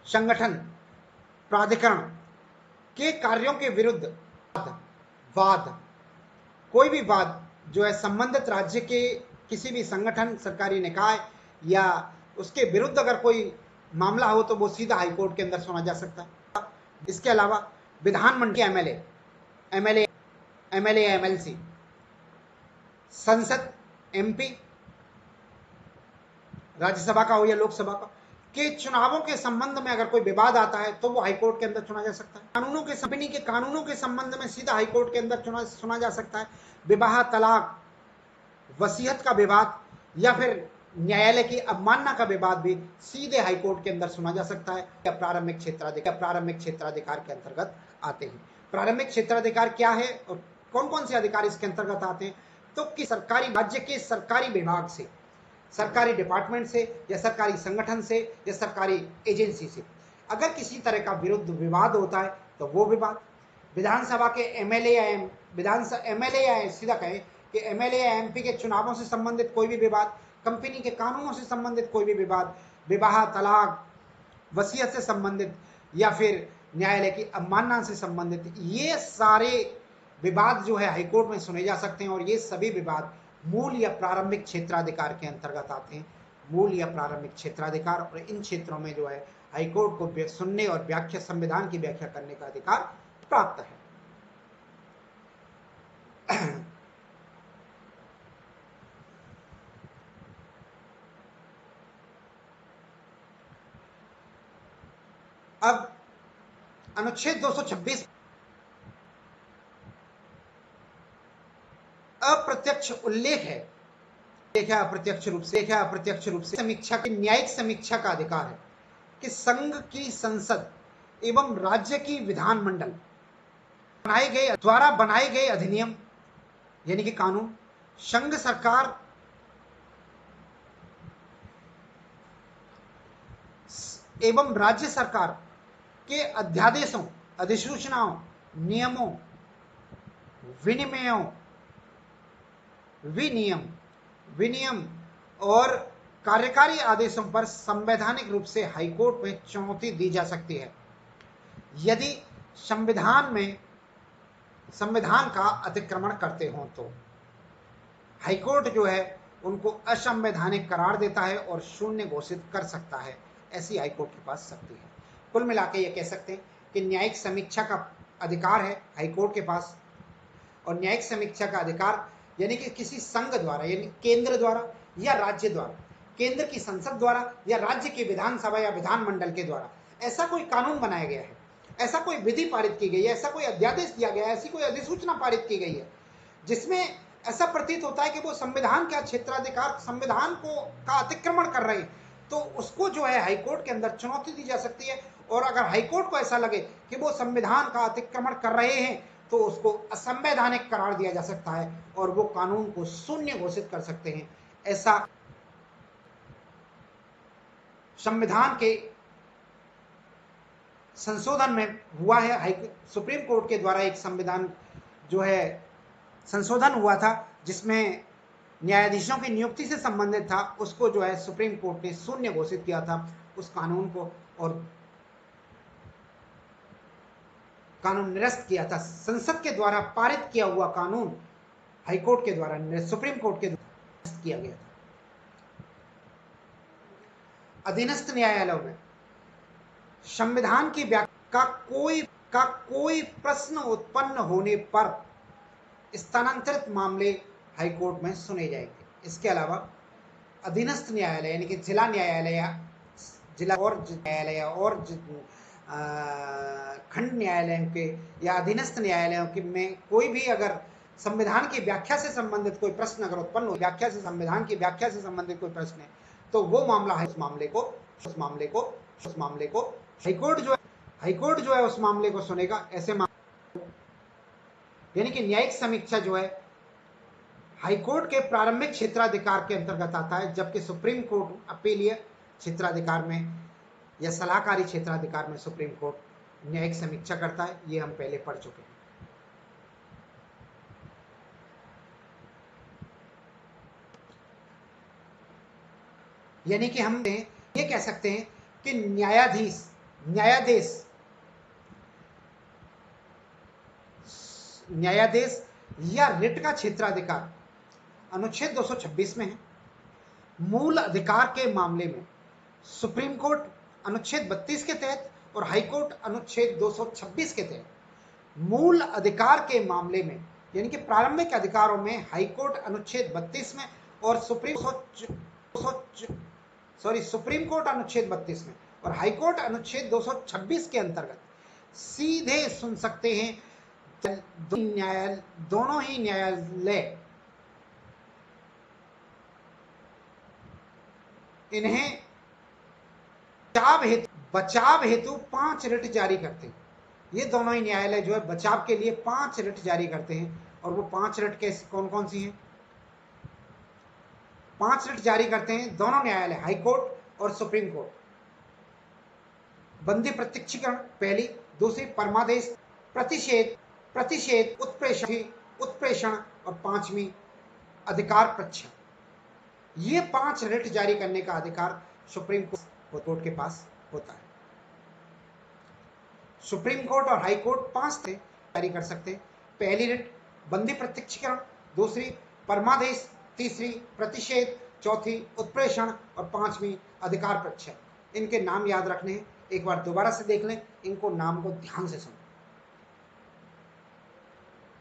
संगठन, प्राधिकरण के कार्यों के विरुद्ध वाद, कोई भी वाद जो है संबंधित राज्य के किसी भी संगठन, सरकारी निकाय या उसके विरुद्ध अगर कोई मामला हो तो वो सीधा हाईकोर्ट के अंदर सुना जा सकता है। इसके अलावा विधानमंडल के एमएलए या एमएलसी, संसद, एमपी, राज्यसभा का हो या लोकसभा का, के चुनावों के संबंध में अगर कोई विवाद आता है तो वो हाईकोर्ट के अंदर चुना जा सकता है। कानूनों के संबंध में सीधा हाईकोर्ट के अंदर सुना जा सकता है। विवाह, तलाक, वसीयत का विवाद या फिर न्यायालय की अवमानना का विवाद भी सीधे हाईकोर्ट के अंदर सुना जा सकता है। या प्रारंभिक क्षेत्राधिकार के अंतर्गत आते हैं। प्रारंभिक क्षेत्राधिकार क्या है और कौन कौन से अधिकार इसके अंतर्गत आते हैं? तो कि सरकारी राज्य के सरकारी विभाग से, सरकारी डिपार्टमेंट से या सरकारी संगठन से या सरकारी एजेंसी से अगर किसी तरह का विरुद्ध विवाद होता है तो वो विवाद, विधानसभा के एमएलए या सीधा कहें कि एमएलए या एमपी के चुनावों से संबंधित कोई भी विवाद, कंपनी के कानूनों से संबंधित कोई भी विवाद, विवाह, तलाक, वसीयत से संबंधित या फिर न्यायालय की अवमानना से संबंधित, ये सारे विवाद जो है हाईकोर्ट में सुने जा सकते हैं। और ये सभी विवाद मूल या प्रारंभिक क्षेत्राधिकार के अंतर्गत आते हैं। मूल या प्रारंभिक क्षेत्राधिकार, और इन क्षेत्रों में जो है हाईकोर्ट को सुनने और व्याख्या, संविधान की व्याख्या करने का अधिकार प्राप्त है। अब अनुच्छेद 226 अप्रत्यक्ष उल्लेख है, अप्रत्यक्ष रूप से समीक्षा की, न्यायिक समीक्षा का अधिकार है कि संघ की संसद एवं राज्य की विधानमंडल द्वारा बनाए गए अधिनियम यानी कि कानून, संघ सरकार एवं राज्य सरकार के अध्यादेशों, अधिसूचनाओं, नियमों, विनियम और कार्यकारी आदेशों पर संवैधानिक रूप से हाईकोर्ट में चुनौती दी जा सकती है यदि संविधान का अतिक्रमण करते हों तो। हाईकोर्ट जो है उनको असंवैधानिक करार देता है और शून्य घोषित कर सकता है। ऐसी हाईकोर्ट के पास शक्ति है। कुल मिला के ये कह सकते हैं कि न्यायिक समीक्षा का अधिकार है हाईकोर्ट के पास। और न्यायिक समीक्षा का अधिकार यानी कि किसी संघ द्वारा, यानी केंद्र द्वारा या राज्य द्वारा, केंद्र की संसद द्वारा या राज्य की विधानसभा या विधानमंडल के द्वारा ऐसा कोई कानून बनाया गया है, ऐसा कोई विधि पारित की गई है, ऐसा कोई अध्यादेश दिया गया है, ऐसी कोई अधिसूचना पारित की गई है जिसमें ऐसा प्रतीत होता है कि वो संविधान का क्षेत्राधिकार, संविधान को का अतिक्रमण कर रहे हैं, तो उसको जो है हाईकोर्ट के अंदर चुनौती दी जा सकती है। और अगर हाईकोर्ट को ऐसा लगे कि वो संविधान का अतिक्रमण कर रहे हैं तो उसको असंवैधानिक करार दिया जा सकता है और वो कानून को शून्य घोषित कर सकते हैं। ऐसा संविधान के संशोधन में हुआ है। सुप्रीम कोर्ट के द्वारा एक संविधान जो है संशोधन हुआ था जिसमें न्यायाधीशों की नियुक्ति से संबंधित था, उसको जो है सुप्रीम कोर्ट ने शून्य घोषित किया था उस कानून को, और कानून निरस्त किया था। संसद के द्वारा पारित किया हुआ कानून हाईकोर्ट के द्वारा, सुप्रीम कोर्ट के द्वारा निरस्त किया गया था। अधीनस्थ न्यायालयों में संविधान की व्याख्या का कोई प्रश्न उत्पन्न होने पर स्थानांतरित मामले हाईकोर्ट में सुने जाएंगे। इसके अलावा अधीनस्थ न्यायालय यानी कि जिला न्यायालय या जिला और न्यायालय और खंड न्यायालयों के या अधीनस्थ न्यायालयों के में कोई भी अगर संविधान की व्याख्या से संबंधित कोई प्रश्न अगर उत्पन्न हो, संविधान की व्याख्या से संबंधित कोई प्रश्न है, तो वो मामला है, उस मामले को हाईकोर्ट जो है उस मामले को सुनेगा। ऐसे यानी कि न्यायिक समीक्षा जो है हाईकोर्ट के प्रारंभिक क्षेत्राधिकार के अंतर्गत आता है, जबकि सुप्रीम कोर्ट अपीलीय क्षेत्राधिकार में या सलाहकारी क्षेत्राधिकार में सुप्रीम कोर्ट न्यायिक समीक्षा करता है। ये हम पहले पढ़ चुके हैं। यानी कि हम ये कह सकते हैं कि न्यायाधीश या रिट का क्षेत्राधिकार अनुच्छेद 226 में है। मूल अधिकार के मामले में सुप्रीम कोर्ट अनुच्छेद 32 के तहत और हाई कोर्ट अनुच्छेद 226 के तहत मूल अधिकार के मामले में, यानी कि प्रारंभिक अधिकारों में हाई कोर्ट अनुच्छेद 32 में और सुप्रीम कोर्ट अनुच्छेद 32 में और हाई कोर्ट अनुच्छेद 226 के अंतर्गत सीधे सुन सकते हैं। दोनों ही न्यायालय इन्हें बचाव हेतु 5 रिट जारी करते हैं। ये दोनों ही न्यायालय जो है बचाव के लिए 5 रिट जारी करते हैं। और वो 5 रिट कैसे, कौन कौन सी हैं? 5 रिट जारी करते हैं दोनों न्यायालय, हाई कोर्ट और सुप्रीम कोर्ट। बंदी प्रत्यक्षीकरण पहली, दूसरी परमादेश, प्रतिषेध, उत्प्रेषण और 5वीं अधिकार प्रच्छा। ये 5 रिट जारी करने का अधिकार सुप्रीम कोर्ट के पास होता है। सुप्रीम कोर्ट और हाई कोर्ट 5 जारी कर सकते हैं। पहली रिट बंदी प्रत्यक्षीकरण, दूसरी परमादेश, तीसरी प्रतिषेध, चौथी उत्प्रेषण और 5वीं अधिकार प्रच्छा। इनके नाम याद रखने हैं, एक बार दोबारा से देख लें, इनको नाम को ध्यान से सुनो।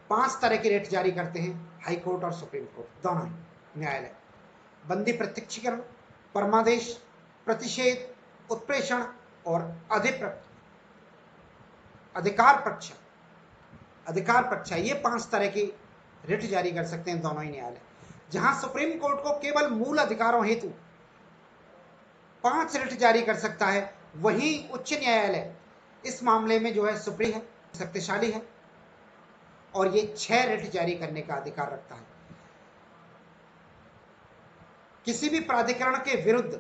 5 तरह की रिट जारी करते हैं हाई कोर्ट और सुप्रीम कोर्ट दोनों ही न्यायालय। बंदी प्रत्यक्षीकरण, परमादेश, प्रतिषेध, उत्प्रेषण और अधिकार प्रच्छा। ये 5 तरह की रिट जारी कर सकते हैं दोनों ही न्यायालय। जहां सुप्रीम कोर्ट को केवल मूल अधिकारों हेतु 5 रिट जारी कर सकता है, वहीं उच्च न्यायालय इस मामले में जो है सुप्रीम है, शक्तिशाली है और ये 6 रिट जारी करने का अधिकार रखता है। किसी भी प्राधिकरण के विरुद्ध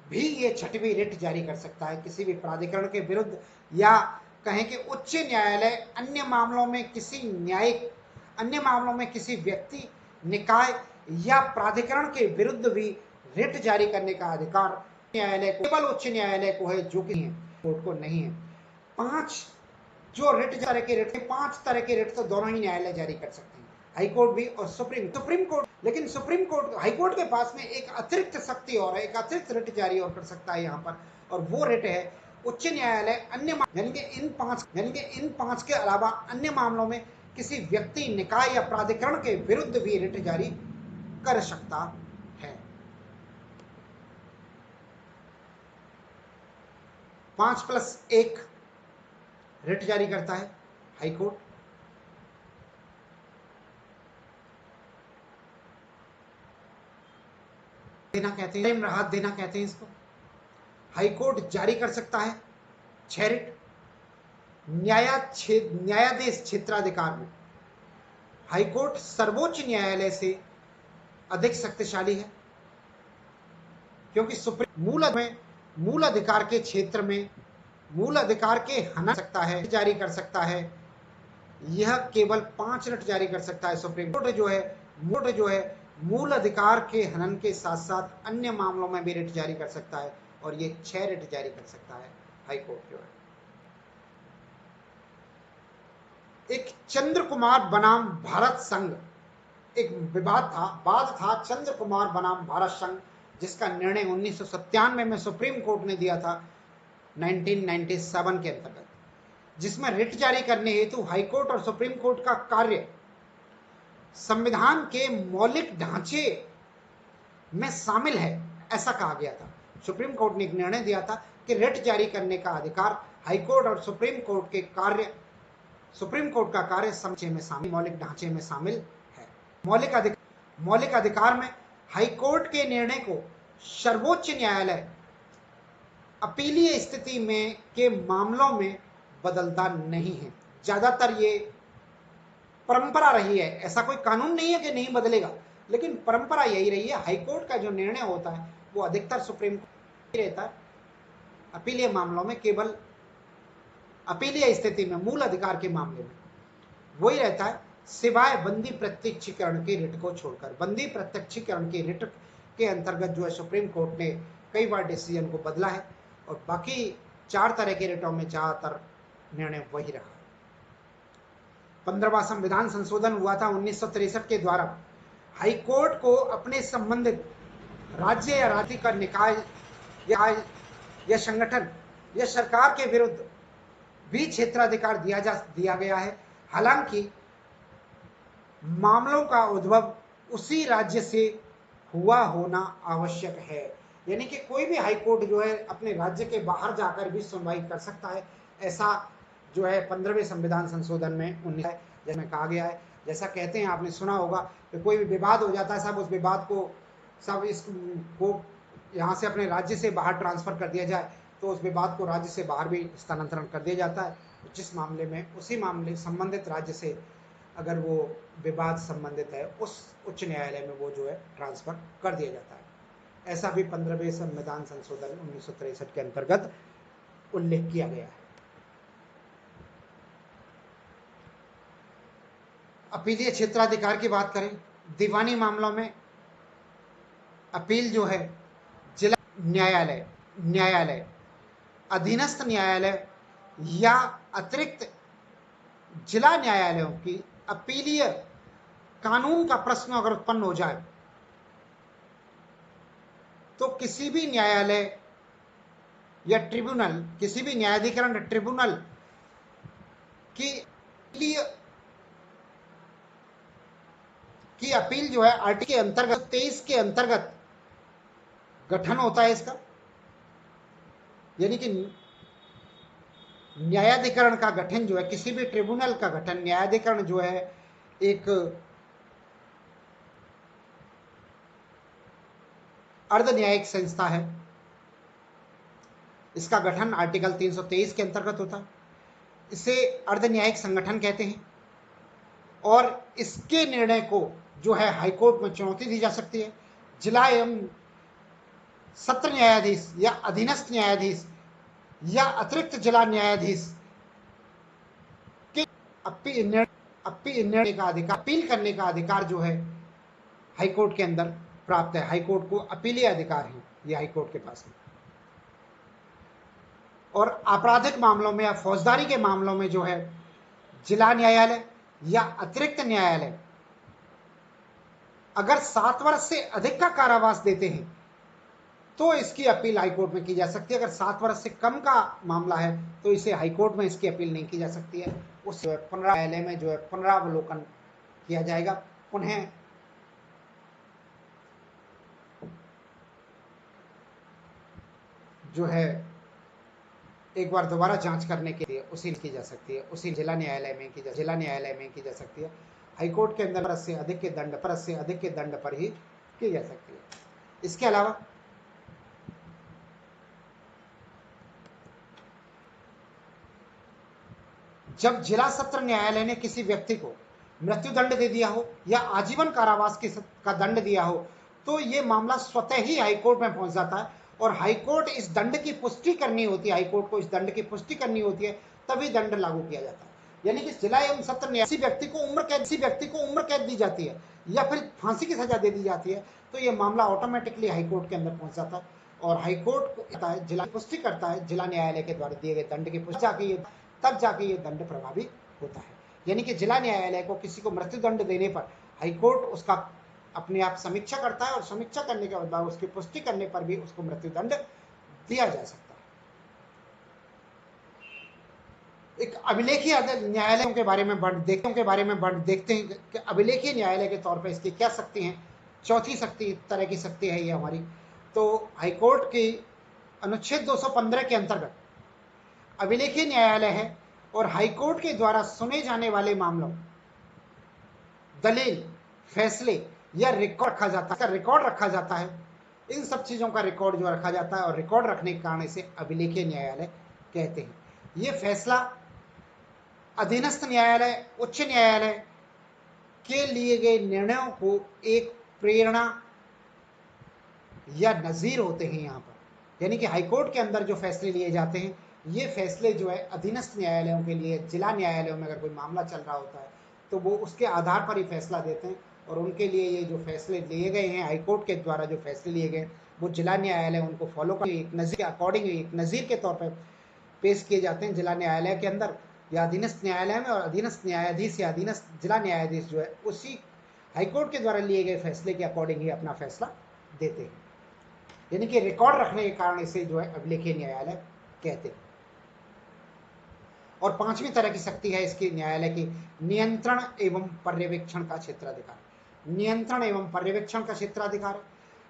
भी ये 6वीं रिट जारी कर सकता है। किसी भी प्राधिकरण के विरुद्ध, या कहें कि उच्च न्यायालय अन्य मामलों में किसी व्यक्ति, निकाय या प्राधिकरण के विरुद्ध भी रिट जारी करने का अधिकार न्यायालय को, केवल उच्च न्यायालय को है, जो कि कोर्ट को नहीं है। 5 तरह के रिट तो दोनों ही न्यायालय जारी कर सकते हैं, हाई कोर्ट भी और सुप्रीम कोर्ट। लेकिन सुप्रीम कोर्ट, हाई कोर्ट के पास में एक अतिरिक्त शक्ति और है, एक अतिरिक्त रिट जारी और कर सकता है यहाँ पर, और वो रिट है उच्च न्यायालय अन्य यानी कि इन पांच के अलावा अन्य मामलों में किसी व्यक्ति, निकाय या प्राधिकरण के विरुद्ध भी रिट जारी कर सकता है। 5+1 रिट जारी करता है हाई कोर्ट। देना कहते हैं, राहत देना कहते हैं इसको। हाई कोर्ट जारी कर सकता है 6 रिट। न्यायाधीश क्षेत्राधिकार में हाई कोर्ट सर्वोच्च न्यायालय से अधिक शक्तिशाली है, क्योंकि सुप्रीम मूल अधिकार के क्षेत्र में मूल अधिकार के हनन सकता है, जारी कर सकता है। यह केवल 5 रिट जारी कर सकता है सुप्रीम कोर्ट जो है मूल अधिकार के हनन के साथ साथ अन्य मामलों में भी रिट जारी कर सकता है, और ये 6 रिट जारी कर सकता है हाई कोर्ट जो है। एक चंद्र कुमार बनाम भारत संघ, एक वाद था चंद्र कुमार बनाम भारत संघ, जिसका निर्णय 1997 में सुप्रीम कोर्ट ने दिया था 1997 के अंतर्गत, जिसमें रिट जारी करने हेतु हाई कोर्ट और सुप्रीम कोर्ट का कार्य संविधान के मौलिक ढांचे में शामिल है, ऐसा कहा गया था। सुप्रीम कोर्ट ने एक निर्णय दिया था कि रिट जारी करने का अधिकार हाई कोर्ट और सुप्रीम कोर्ट का कार्य समझे में शामिल, मौलिक ढांचे में शामिल है। मौलिक अधिकार में हाई कोर्ट के निर्णय को सर्वोच्च न्यायालय अपीलीय स्थिति में के मामलों में बदलता नहीं है। ज्यादातर ये परंपरा रही है, ऐसा कोई कानून नहीं है कि नहीं बदलेगा, लेकिन परंपरा यही रही है। हाई कोर्ट का जो निर्णय होता है वो अधिकतर सुप्रीम कोर्ट रहता है। अपीलीय मामलों में, केवल अपीलीय स्थिति में, मूल अधिकार के मामले में वही रहता है, सिवाय बंदी प्रत्यक्षीकरण के रिट को छोड़कर। बंदी प्रत्यक्षीकरण के रिट के अंतर्गत जो है सुप्रीम कोर्ट ने कई बार डिसीजन को बदला है, और बाकी 4 तरह के रिटों में ज्यादातर निर्णय वही रहा। 15वां संविधान संशोधन हुआ था 1963 के द्वारा। हाई कोर्ट को अपने संबंधित राज्य या राज्य का निकाय या संगठन या सरकार के विरुद्ध भी क्षेत्राधिकार दिया गया है, हालांकि मामलों का उद्भव उसी राज्य से हुआ होना आवश्यक है। यानी कि कोई भी हाई कोर्ट जो है अपने राज्य के बाहर जाकर भी सुनवाई कर सकता है, ऐसा जो है 15वें संविधान संशोधन में 19 जिसमें कहा गया है। जैसा कहते हैं, आपने सुना होगा कि कोई भी विवाद हो जाता है, सब उस विवाद को इसको यहाँ से अपने राज्य से बाहर ट्रांसफर कर दिया जाए, तो उस विवाद को राज्य से बाहर भी स्थानांतरण कर दिया जाता है। जिस मामले में उसी मामले संबंधित राज्य से अगर वो विवाद संबंधित है, उस उच्च न्यायालय में वो जो है ट्रांसफर कर दिया जाता है। ऐसा भी 15वें संविधान संशोधन 1963 के अंतर्गत उल्लेख किया गया है। अपीलीय क्षेत्राधिकार की बात करें, दीवानी मामलों में अपील जो है जिला न्यायालय, अधीनस्थ न्यायालय या अतिरिक्त जिला न्यायालयों की अपीलीय कानून का प्रश्न अगर उत्पन्न हो जाए, तो किसी भी न्यायालय या ट्रिब्यूनल, किसी भी न्यायाधिकरण ट्रिब्यूनल की अपील जो है आर्टिकल के अंतर्गत 23 के अंतर्गत गठन होता है इसका। यानी कि न्यायाधिकरण का गठन जो है, किसी भी ट्रिब्यूनल का गठन, न्यायाधिकरण जो है एक अर्ध न्यायिक संस्था है। इसका गठन आर्टिकल 323 के अंतर्गत होता है। इसे अर्ध न्यायिक संगठन कहते हैं, और इसके निर्णय को जो है हाई कोर्ट में चुनौती दी जा सकती है। जिला एवं सत्र न्यायाधीश या अधीनस्थ न्यायाधीश या अतिरिक्त जिला न्यायाधीश के अपील करने का अधिकार जो है हाई कोर्ट के अंदर प्राप्त है। हाई कोर्ट को अपीलीय अधिकार है ये हाई कोर्ट के पास में। और आपराधिक मामलों में या फौजदारी के मामलों में जो है जिला न्यायालय या अतिरिक्त न्यायालय अगर 7 वर्ष से अधिक का कारावास देते हैं तो इसकी अपील हाईकोर्ट में की जा सकती है। अगर 7 वर्ष से कम का मामला है तो इसे हाईकोर्ट में इसकी अपील नहीं की जा सकती है। उस न्यायालय में जो है पुनरावलोकन किया जाएगा, पुनः जो है एक बार दोबारा जांच करने के लिए उसी की जा सकती है, उसी जिला न्यायालय में की जा सकती है। हाईकोर्ट के अंदर से अधिक के दंड पर ही की जा सकती है। इसके अलावा जब जिला सत्र न्यायालय ने किसी व्यक्ति को मृत्युदंड दे दिया हो या आजीवन कारावास का दंड दिया हो तो ये मामला स्वतः ही हाईकोर्ट में पहुंच जाता है और हाईकोर्ट इस दंड की पुष्टि करनी होती है, हाईकोर्ट को इस दंड की पुष्टि करनी होती है, तभी दंड लागू किया जाता है। यानी कि जिला एवं सत्र न्यायालय किसी व्यक्ति को उम्र कैद दी जाती है या फिर फांसी की सजा दे दी जाती है तो ये मामला ऑटोमेटिकली हाईकोर्ट के अंदर पहुंच जाता है और हाईकोर्ट को जिला पुष्टि करता है, जिला न्यायालय के द्वारा दिए गए दंड की पुष्टि तब जाके ये दंड प्रभावी होता है। यानी कि जिला न्यायालय को किसी को मृत्युदंड देने पर हाईकोर्ट उसका अपने आप समीक्षा करता है और समीक्षा करने के बाद उसकी पुष्टि करने पर भी उसको मृत्युदंड दिया जा सकता है। एक अभिलेखीय न्यायालयों के बारे में देखते हैं कि अभिलेखीय न्यायालय के तौर पर इसकी क्या शक्ति है। चौथी शक्ति तरह की शक्ति है ये हमारी। तो हाईकोर्ट की अनुच्छेद 215 के अंतर्गत अभिलेखीय न्यायालय है और हाईकोर्ट के द्वारा सुने जाने वाले मामलों, दलील, फैसले या रिकॉर्ड रखा जाता है। इन सब चीजों का रिकॉर्ड जो रखा जाता है और रिकॉर्ड रखने के कारण इसे अभिलेखीय न्यायालय कहते हैं। ये फैसला अधीनस्थ न्यायालय, उच्च न्यायालय के लिए गए निर्णयों को एक प्रेरणा या नजीर होते हैं यहाँ पर। यानी कि हाईकोर्ट के अंदर जो फैसले लिए जाते हैं ये फैसले जो है अधीनस्थ न्यायालयों के लिए, जिला न्यायालयों में अगर कोई मामला चल रहा होता है तो वो उसके आधार पर ही फैसला देते हैं और उनके लिए ये जो फैसले लिए गए हैं हाईकोर्ट के द्वारा, जो फैसले लिए गए वो जिला न्यायालय उनको फॉलो कर एक नज़ीर के अकॉर्डिंग, एक नज़ीर के तौर पर पेश किए जाते हैं जिला न्यायालय के अंदर या अधीनस्थ न्यायालय में। और अधीनस्थ न्यायाधीश या अधीनस्थ जिला न्यायाधीश जो है उसी हाईकोर्ट के द्वारा लिए गए फैसले के अकॉर्डिंग ही अपना फैसला देते हैं। यानी कि रिकॉर्ड रखने के कारण इसे जो है अभिलेखीय न्यायालय कहते हैं। और पांचवी तरह की शक्ति है इसकी न्यायालय की, नियंत्रण एवं पर्यवेक्षण का क्षेत्राधिकार। नियंत्रण एवं पर्यवेक्षण का क्षेत्राधिकार।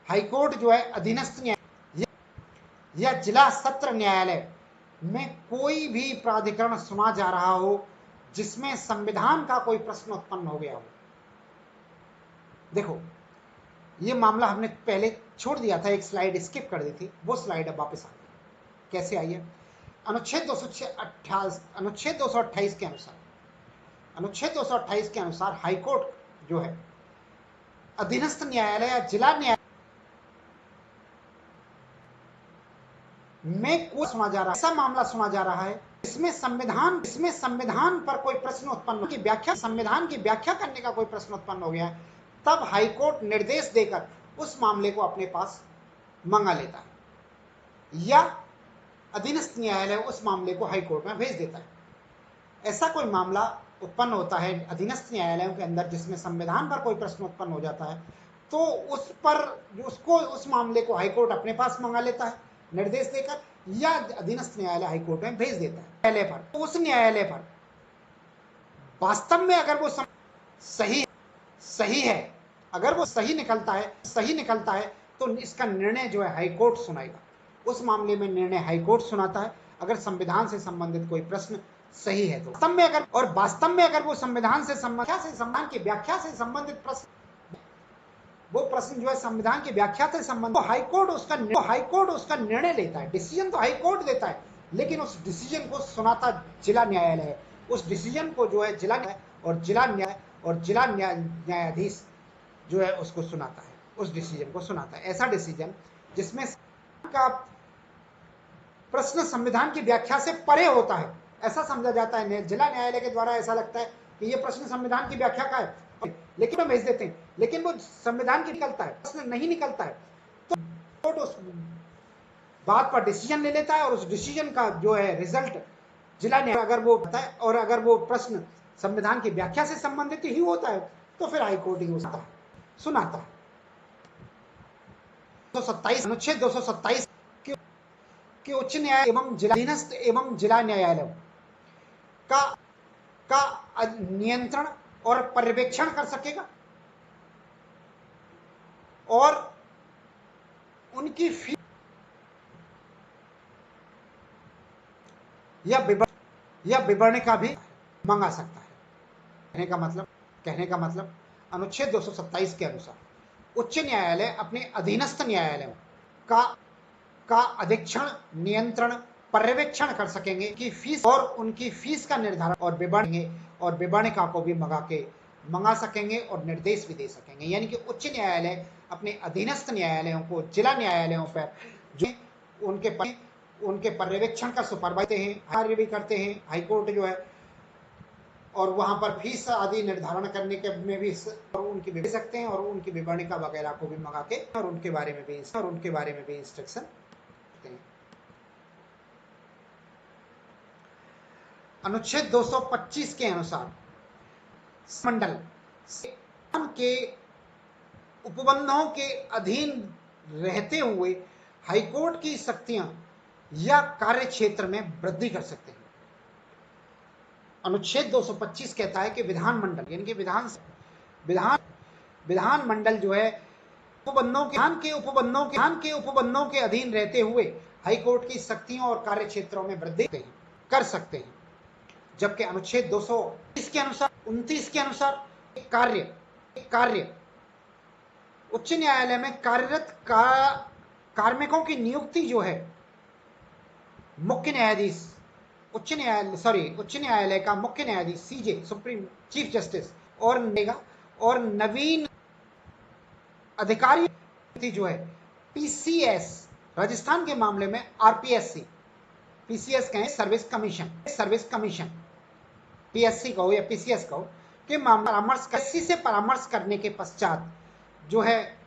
हाईकोर्ट जो है अधीनस्थ न्यायालय या जिला सत्र न्यायालय में कोई भी प्राधिकरण सुना जा रहा हो जिसमें संविधान का कोई प्रश्न उत्पन्न हो गया हो। देखो ये मामला हमने पहले छोड़ दिया था, एक स्लाइड स्किप कर दी थी, वो स्लाइड अब वापस आ गई। कैसे आई है? अनुच्छेद 228 के अनुसार हाईकोर्ट जो है अधीनस्थ न्यायालय या जिला न्यायालय में कोई सुना जा रहा है, ऐसा मामला सुना जा रहा है इसमें संविधान पर कोई प्रश्न उत्पन्न की व्याख्या, संविधान की व्याख्या करने का कोई प्रश्न उत्पन्न हो गया है, तब हाईकोर्ट निर्देश देकर उस मामले को अपने पास मंगा लेता है या अधीनस्थ न्यायालय उस मामले को हाईकोर्ट में भेज देता है। ऐसा कोई मामला उत्पन्न होता है अधीनस्थ न्यायालयों के अंदर जिसमें संविधान पर कोई प्रश्न उत्पन्न हो जाता है तो उस मामले को हाईकोर्ट अपने पास मंगा लेता है निर्देश देकर या अधीनस्थ न्यायालय हाईकोर्ट में भेज देता है। न्यायालय पर तो उस न्यायालय पर वास्तव में अगर वो सही है, अगर वो सही निकलता है तो इसका निर्णय जो है हाईकोर्ट सुनाएगा। उस मामले में निर्णय हाईकोर्ट सुनाता है अगर संविधान से संबंधित कोई प्रश्न सही है तो। वास्तव में अगर वो संविधान की व्याख्या से संबंधित प्रश्न, वो प्रश्न जो है संविधान की व्याख्या से संबंधित, तो हाईकोर्ट उसका निर्णय लेता है। डिसीजन तो हाईकोर्ट देता है लेकिन उस डिसीजन को सुनाता जिला न्यायालय है। उस डिसीजन को जो है जिला न्यायाधीश जो है उसको सुनाता है, उस डिसीजन को सुनाता है। ऐसा डिसीजन जिसमें का प्रश्न संविधान की व्याख्या से परे होता है, ऐसा समझा जाता है। जिला न्यायालय के द्वारा ऐसा लगता है कि ये प्रश्न संविधान की व्याख्या का है, लेकिन भेज देते हैं, लेकिन वो संविधान की निकलता है, प्रश्न नहीं निकलता है, तो कोर्ट उस बात पर डिसीजन ले लेता है और उस डिसीजन का जो है रिजल्ट जिला न्यायालय अगर वो होता है और अगर वो प्रश्न संविधान की व्याख्या से संबंधित ही होता है तो फिर हाईकोर्ट ही होता है। सुनाता है। 227 अनुच्छेद 227 के उच्च न्यायालय एवं जिला अधीनस्थ एवं जिला न्यायालयों का नियंत्रण और पर्यवेक्षण कर सकेगा और उनकी फीस या विवरण का भी मंगा सकता है। कहने का मतलब अनुच्छेद 227 के अनुसार उच्च न्यायालय अपने अधीनस्थ न्यायालयों का अधीक्षण, नियंत्रण, पर्यवेक्षण कर सकेंगे कि फीस और उनकी फीस का निर्धारण और विवरणिका को भी मंगा सकेंगे और निर्देश भी दे सकेंगे। यानी कि उच्च न्यायालय अपने अधीनस्थ न्यायालयों को जिला न्यायालयों पर जो उनके पर्यवेक्षण का सुपरवाइज हैं, कार्य भी करते हैं, हाईकोर्ट जो है, और वहां पर फीस आदि निर्धारण करने के में भी उनकी दे सकते हैं और उनकी विवरणिका वगैरह को भी मंगा के और उनके बारे में भी इंस्ट्रक्शन देते हैं। अनुच्छेद 225 के अनुसार मंडल के उपबंधों के अधीन रहते हुए हाईकोर्ट की शक्तियां या कार्य क्षेत्र में वृद्धि कर सकते हैं। अनुच्छेद 225 कहता है कि विधानमंडल यानी कि विधानमंडल जो है उपबंधों के अधीन रहते हुए हाईकोर्ट की शक्तियों और कार्य क्षेत्रों में वृद्धि कर सकते हैं। जबकि अनुच्छेद 229 के अनुसार कार्य उच्च न्यायालय में कार्यरत कार्मिकों की नियुक्ति जो है मुख्य न्यायाधीश उच्च न्यायालय का मुख्य न्यायाधीश सीजे सुप्रीम चीफ जस्टिस और नवीन अधिकारी जो है पीसीएस, राजस्थान के मामले में आरपीएससी, पीसीएस कहें सर्विस कमीशन, पीएससी कहो या पीसीएस कहो, के मामले से परामर्श करने के पश्चात जो है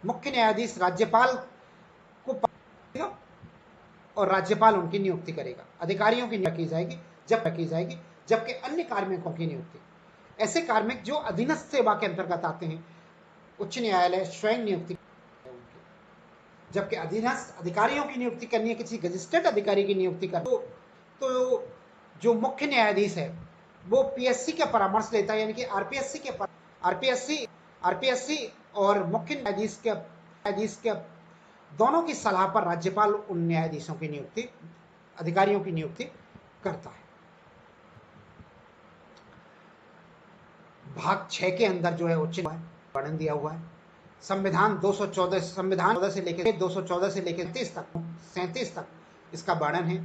मुख्य न्यायाधीश राज्यपाल को और राज्यपाल उनकी नियुक्ति करेगा। अधिकारियों की नियुक्ति की जाएगी जबकि अन्य कार्मिकों की नियुक्ति, ऐसे कार्मिक जो अधीनस्थ सेवा के अंतर्गत आते हैं, उच्च न्यायालय स्वयं नियुक्ति, जबकि अधीनस्थ अधिकारियों की नियुक्ति करनी है, किसी गजिस्ट्रेट अधिकारी की नियुक्ति करनी तो जो मुख्य न्यायाधीश है वो पीएससी का परामर्श लेता है, यानी कि आरपीएससी और मुख्य न्यायाधीश के दोनों की सलाह पर राज्यपाल उन न्यायाधीशों की नियुक्ति, अधिकारियों की नियुक्ति करता है। भाग 6 के अंदर जो है उच्च वर्णन दिया हुआ है। संविधान 214 से लेकर 37 तक इसका वर्णन है।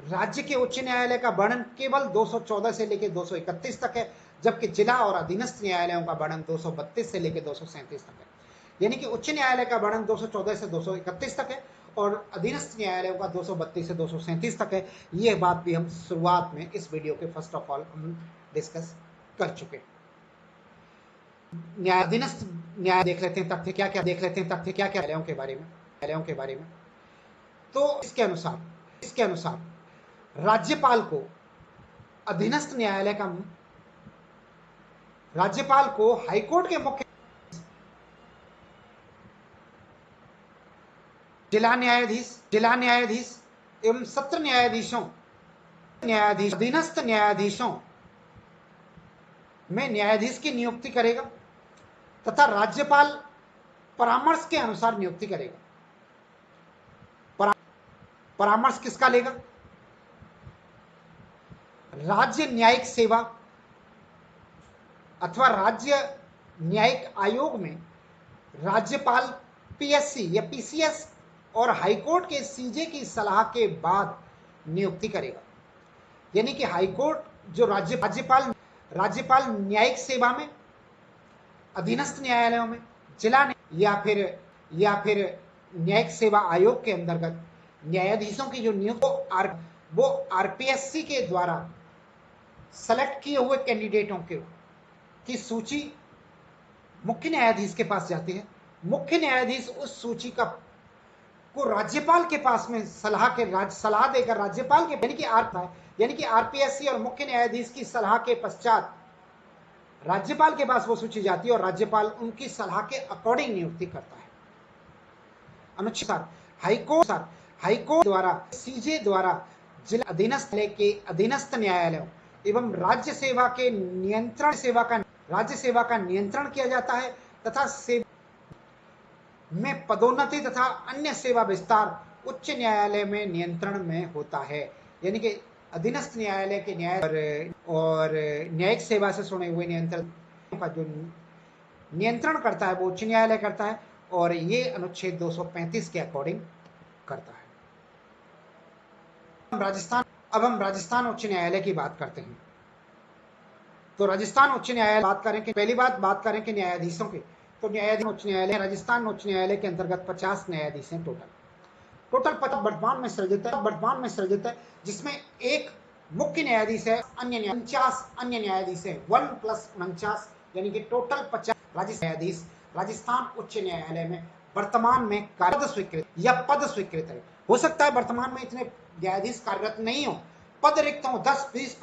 राज्य के उच्च न्यायालय का वर्णन केवल 214 से लेकर 231 तक है, जबकि जिला और अधीनस्थ न्यायालयों का वर्णन 232 से लेकर 237 तक है। यानी कि उच्च न्यायालय का वर्णन 214 से 231 तक है और अधीनस्थ न्यायालयों का 232 से 237 तक है। यह बात भी हम शुरुआत में इस वीडियो के फर्स्ट ऑफ ऑल हम डिस्कस कर चुके। अधीनस्थ न्याय देख लेते हैं तथ्य क्या क्या न्यायालयों के बारे में। तो इसके अनुसार राज्यपाल को अधीनस्थ न्यायालय का राज्यपाल को हाईकोर्ट के मुख्य जिला न्यायाधीश एवं सत्र अधीनस्थ न्यायाधीशों में न्यायाधीश की नियुक्ति करेगा तथा राज्यपाल परामर्श के अनुसार नियुक्ति करेगा। परामर्श किसका लेगा? राज्य न्यायिक सेवा अथवा राज्य न्यायिक आयोग में राज्यपाल पीएससी या पीसीएस और हाईकोर्ट के सीजे की सलाह के बाद नियुक्ति करेगा। यानी कि हाईकोर्ट जो राज्यपाल न्यायिक सेवा में, अधीनस्थ न्यायालयों में, जिला या फिर न्यायिक सेवा आयोग के अंतर्गत न्यायाधीशों की जो नियुक्ति वो आरपीएससी के द्वारा सेलेक्ट किए हुए कैंडिडेटों की सूची मुख्य न्यायाधीश के पास जाती है। मुख्य न्यायाधीश उस सूची को राज्यपाल के पास में सलाह देकर राज्यपाल के यानी कि आरपीएससी और मुख्य न्यायाधीश की सलाह के पश्चात राज्यपाल के पास वो सूची जाती है और राज्यपाल उनकी सलाह के अकॉर्डिंग नियुक्ति करता है। अनुच्छेद हाईकोर्ट द्वारा सीजे द्वारा जिला अधीनस्थ न्यायालयों एवं राज्य सेवा का नियंत्रण किया जाता है तथा सेवा में पदोन्नति तथा अन्य सेवा विस्तार उच्च न्यायालय में नियंत्रण में होता है। यानी कि अधीनस्थ न्यायालय के न्याय और न्यायिक सेवा से जुड़े हुए नियंत्रण का जो नियंत्रण करता है वो उच्च न्यायालय करता है और ये अनुच्छेद 235 के अकॉर्डिंग करता है। अब हम राजस्थान उच्च न्यायालय की बात करते हैं। तो राजस्थान उच्च न्यायालय बात करें कि पहली बात करें कि न्यायाधीशों की, तो न्यायाधीश उच्च न्यायालय राजस्थान उच्च न्यायालय के अंतर्गत 50 न्यायाधीश हैं टोटल 50 वर्तमान में सृजित है जिसमें एक मुख्य न्यायाधीश है, अन्य 49 अन्य न्यायाधीश है, 1+49 यानी कि टोटल 50 न्यायाधीश राजस्थान उच्च न्यायालय में वर्तमान में पद स्वीकृत है। हो सकता है वर्तमान में इतने न्यायाधीश कार्यरत नहीं हो, पद रिक्त हो, 10 20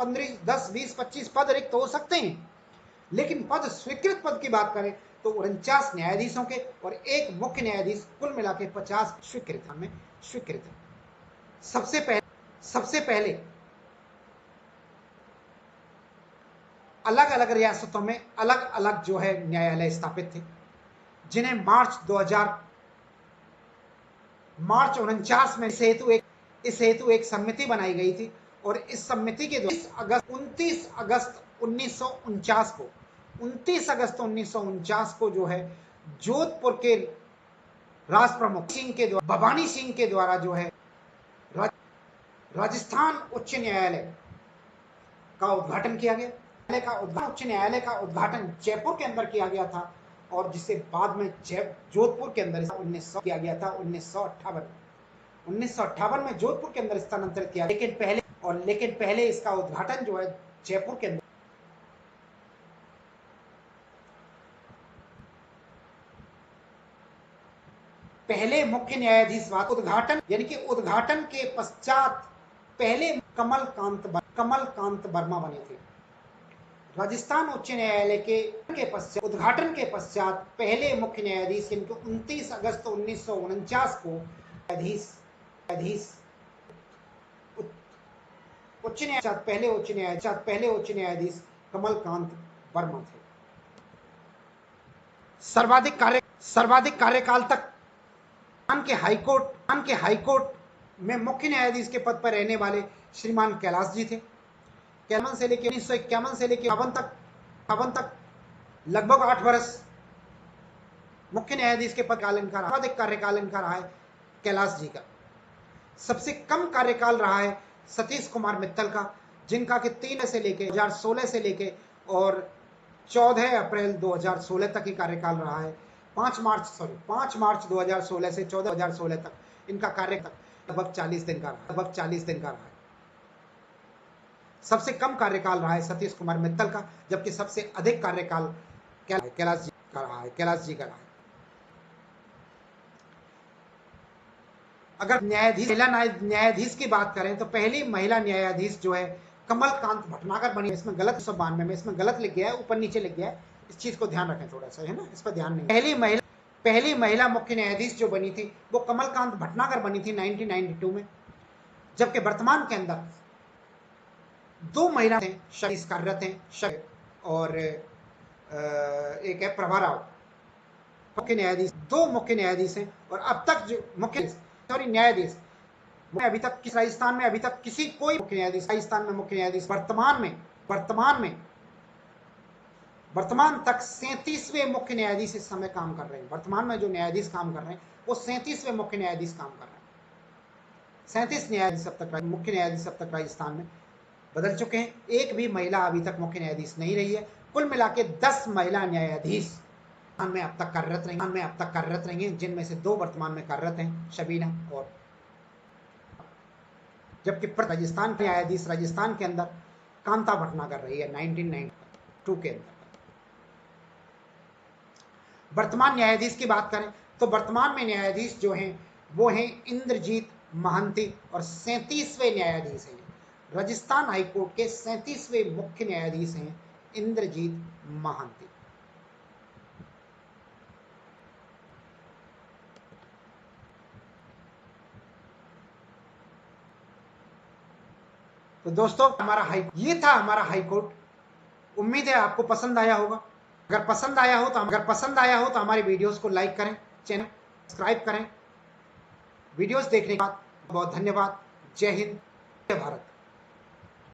25 पद रिक्त हो सकते हैं, लेकिन पद स्वीकृत पद की बात करें तो 49 न्यायाधीशों के और एक मुख्य न्यायाधीश, कुल मिला के 50 स्वीकृत है। सबसे पहले अलग अलग रियासतों में अलग अलग जो है न्यायालय स्थापित थे, जिन्हें मार्च 49 में इस हेतु एक समिति बनाई गई थी और इस समिति के द्वारा 29 अगस्त 1949 को जो है जोधपुर के राष्ट्र प्रमुख भवानी सिंह के द्वारा जो है राजस्थान उच्च न्यायालय का उद्घाटन किया गया। उच्च न्यायालय का उद्घाटन जयपुर के अंदर किया गया था और जिसे बाद में जोधपुर के अंदर 1900 किया गया था। 1958 में जोधपुर के अंदर स्थानांतरित किया, लेकिन पहले इसका उद्घाटन जो है जयपुर के अंदर। पहले मुख्य न्यायाधीश उद्घाटन के पश्चात पहले कमलकांत वर्मा बने थे। राजस्थान उच्च न्यायालय के उद्घाटन के पश्चात पहले मुख्य न्यायाधीश 29 अगस्त 1949 को पहले उच्च न्यायाधीश कमलकांत वर्मा थे। सर्वाधिक कार्यकाल तक के हाईकोर्ट में मुख्य न्यायाधीश के पद पर रहने वाले श्रीमान कैलाश जी थे। 1951 से लेकर 1951 तक लगभग 8 वर्ष मुख्य न्यायाधीश के पद सर्वाधिक कार्यकाल इनका रहा है कैलाश जी का। सबसे कम कार्यकाल रहा है सतीश कुमार मित्तल का, जिनका कि 3 से लेके 2016 से लेके और 14 अप्रैल 2016 तक ही कार्यकाल रहा है। 5 मार्च 2016 से 2016 तक इनका कार्यकाल लगभग 40 दिन का रहा है। सबसे कम कार्यकाल रहा है सतीश कुमार मित्तल का, जबकि सबसे अधिक कार्यकाल कैलाश जी का रहा है। अगर न्यायाधीश की बात करें तो पहली महिला न्यायाधीश जो है कमलकांत भटनागर बनी। इसमें गलत 192 में इसमें गलत लिख गया है, ऊपर नीचे लिख गया है, इस चीज को ध्यान रखें थोड़ा सा, है ना, इस पर ध्यान नहीं। पहली महिला मुख्य न्यायाधीश जो बनी थी वो कमलकांत भटनागर बनी थी 1992 में, जबकि वर्तमान के अंदर 2 महिला कार्यरत हैं और एक है प्रभा राव। मुख्य न्यायाधीश 2 मुख्य न्यायाधीश हैं और अब तक जो न्यायाधीश अभी तक राजस्थान में किसी कोई मुख्य न्यायाधीश वर्तमान तक 37वें मुख्य न्यायाधीश इस समय काम कर रहे हैं। वर्तमान में जो न्यायाधीश काम कर रहे हैं वो 37वें मुख्य न्यायाधीश काम कर रहे हैं। 37 न्यायाधीश मुख्य न्यायाधीश अब तक राजस्थान में बदल चुके हैं। एक भी महिला अभी तक मुख्य न्यायाधीश नहीं रही है। कुल मिला के 10 महिला न्यायाधीश में अब तक कार्यरत रही हैं, जिनमें से 2 वर्तमान में कार्यरत हैं, शबीना और, जबकि राजस्थान के न्यायाधीश राजस्थान के अंदर कांता भटनागर रही है 1992 के अंदर। वर्तमान न्यायाधीश की बात करें तो वर्तमान में न्यायाधीश जो हैं वो हैं इंद्रजीत महांती और 37वें न्यायाधीश हैं। राजस्थान हाईकोर्ट के 37वें मुख्य न्यायाधीश हैं इंद्रजीत महांती। तो दोस्तों ये था हमारा हाई कोर्ट। उम्मीद है आपको पसंद आया होगा। अगर पसंद आया हो तो हमारे वीडियोस को लाइक करें, चैनल सब्सक्राइब करें। वीडियोस देखने के बाद बहुत धन्यवाद। जय हिंद, जय भारत।